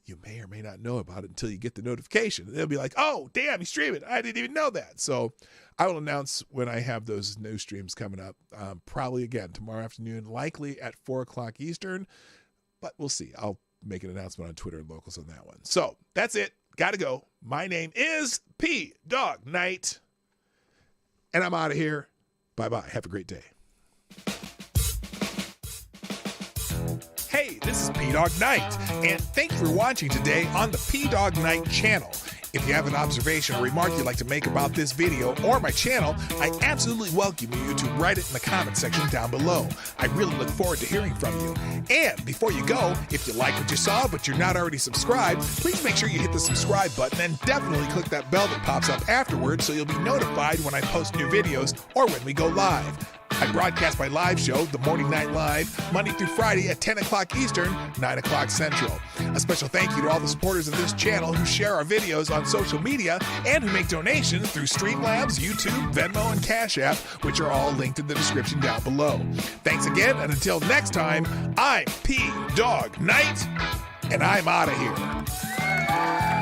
you may or may not know about it until you get the notification. They'll be like, oh, damn, he's streaming. I didn't even know that. So I will announce when I have those new streams coming up, probably again tomorrow afternoon, likely at 4 o'clock Eastern, but we'll see. I'll make an announcement on Twitter and Locals on that one. So that's it. Got to go. My name is P. Dawg Knight, and I'm out of here. Bye-bye. Have a great day. Hey, this is P. Dawg Knight, and thank you for watching today on the P. Dawg Knight Channel. If you have an observation or remark you'd like to make about this video or my channel, I absolutely welcome you to write it in the comment section down below. I really look forward to hearing from you. And before you go, if you like what you saw but you're not already subscribed, please make sure you hit the subscribe button and definitely click that bell that pops up afterwards so you'll be notified when I post new videos or when we go live. I broadcast my live show, The Morning Night Live, Monday through Friday at 10 o'clock Eastern, 9 o'clock Central. A special thank you to all the supporters of this channel who share our videos on social media and who make donations through Streamlabs, YouTube, Venmo, and Cash App, which are all linked in the description down below. Thanks again, and until next time, I'm P. Dawg Knight, and I'm out of here.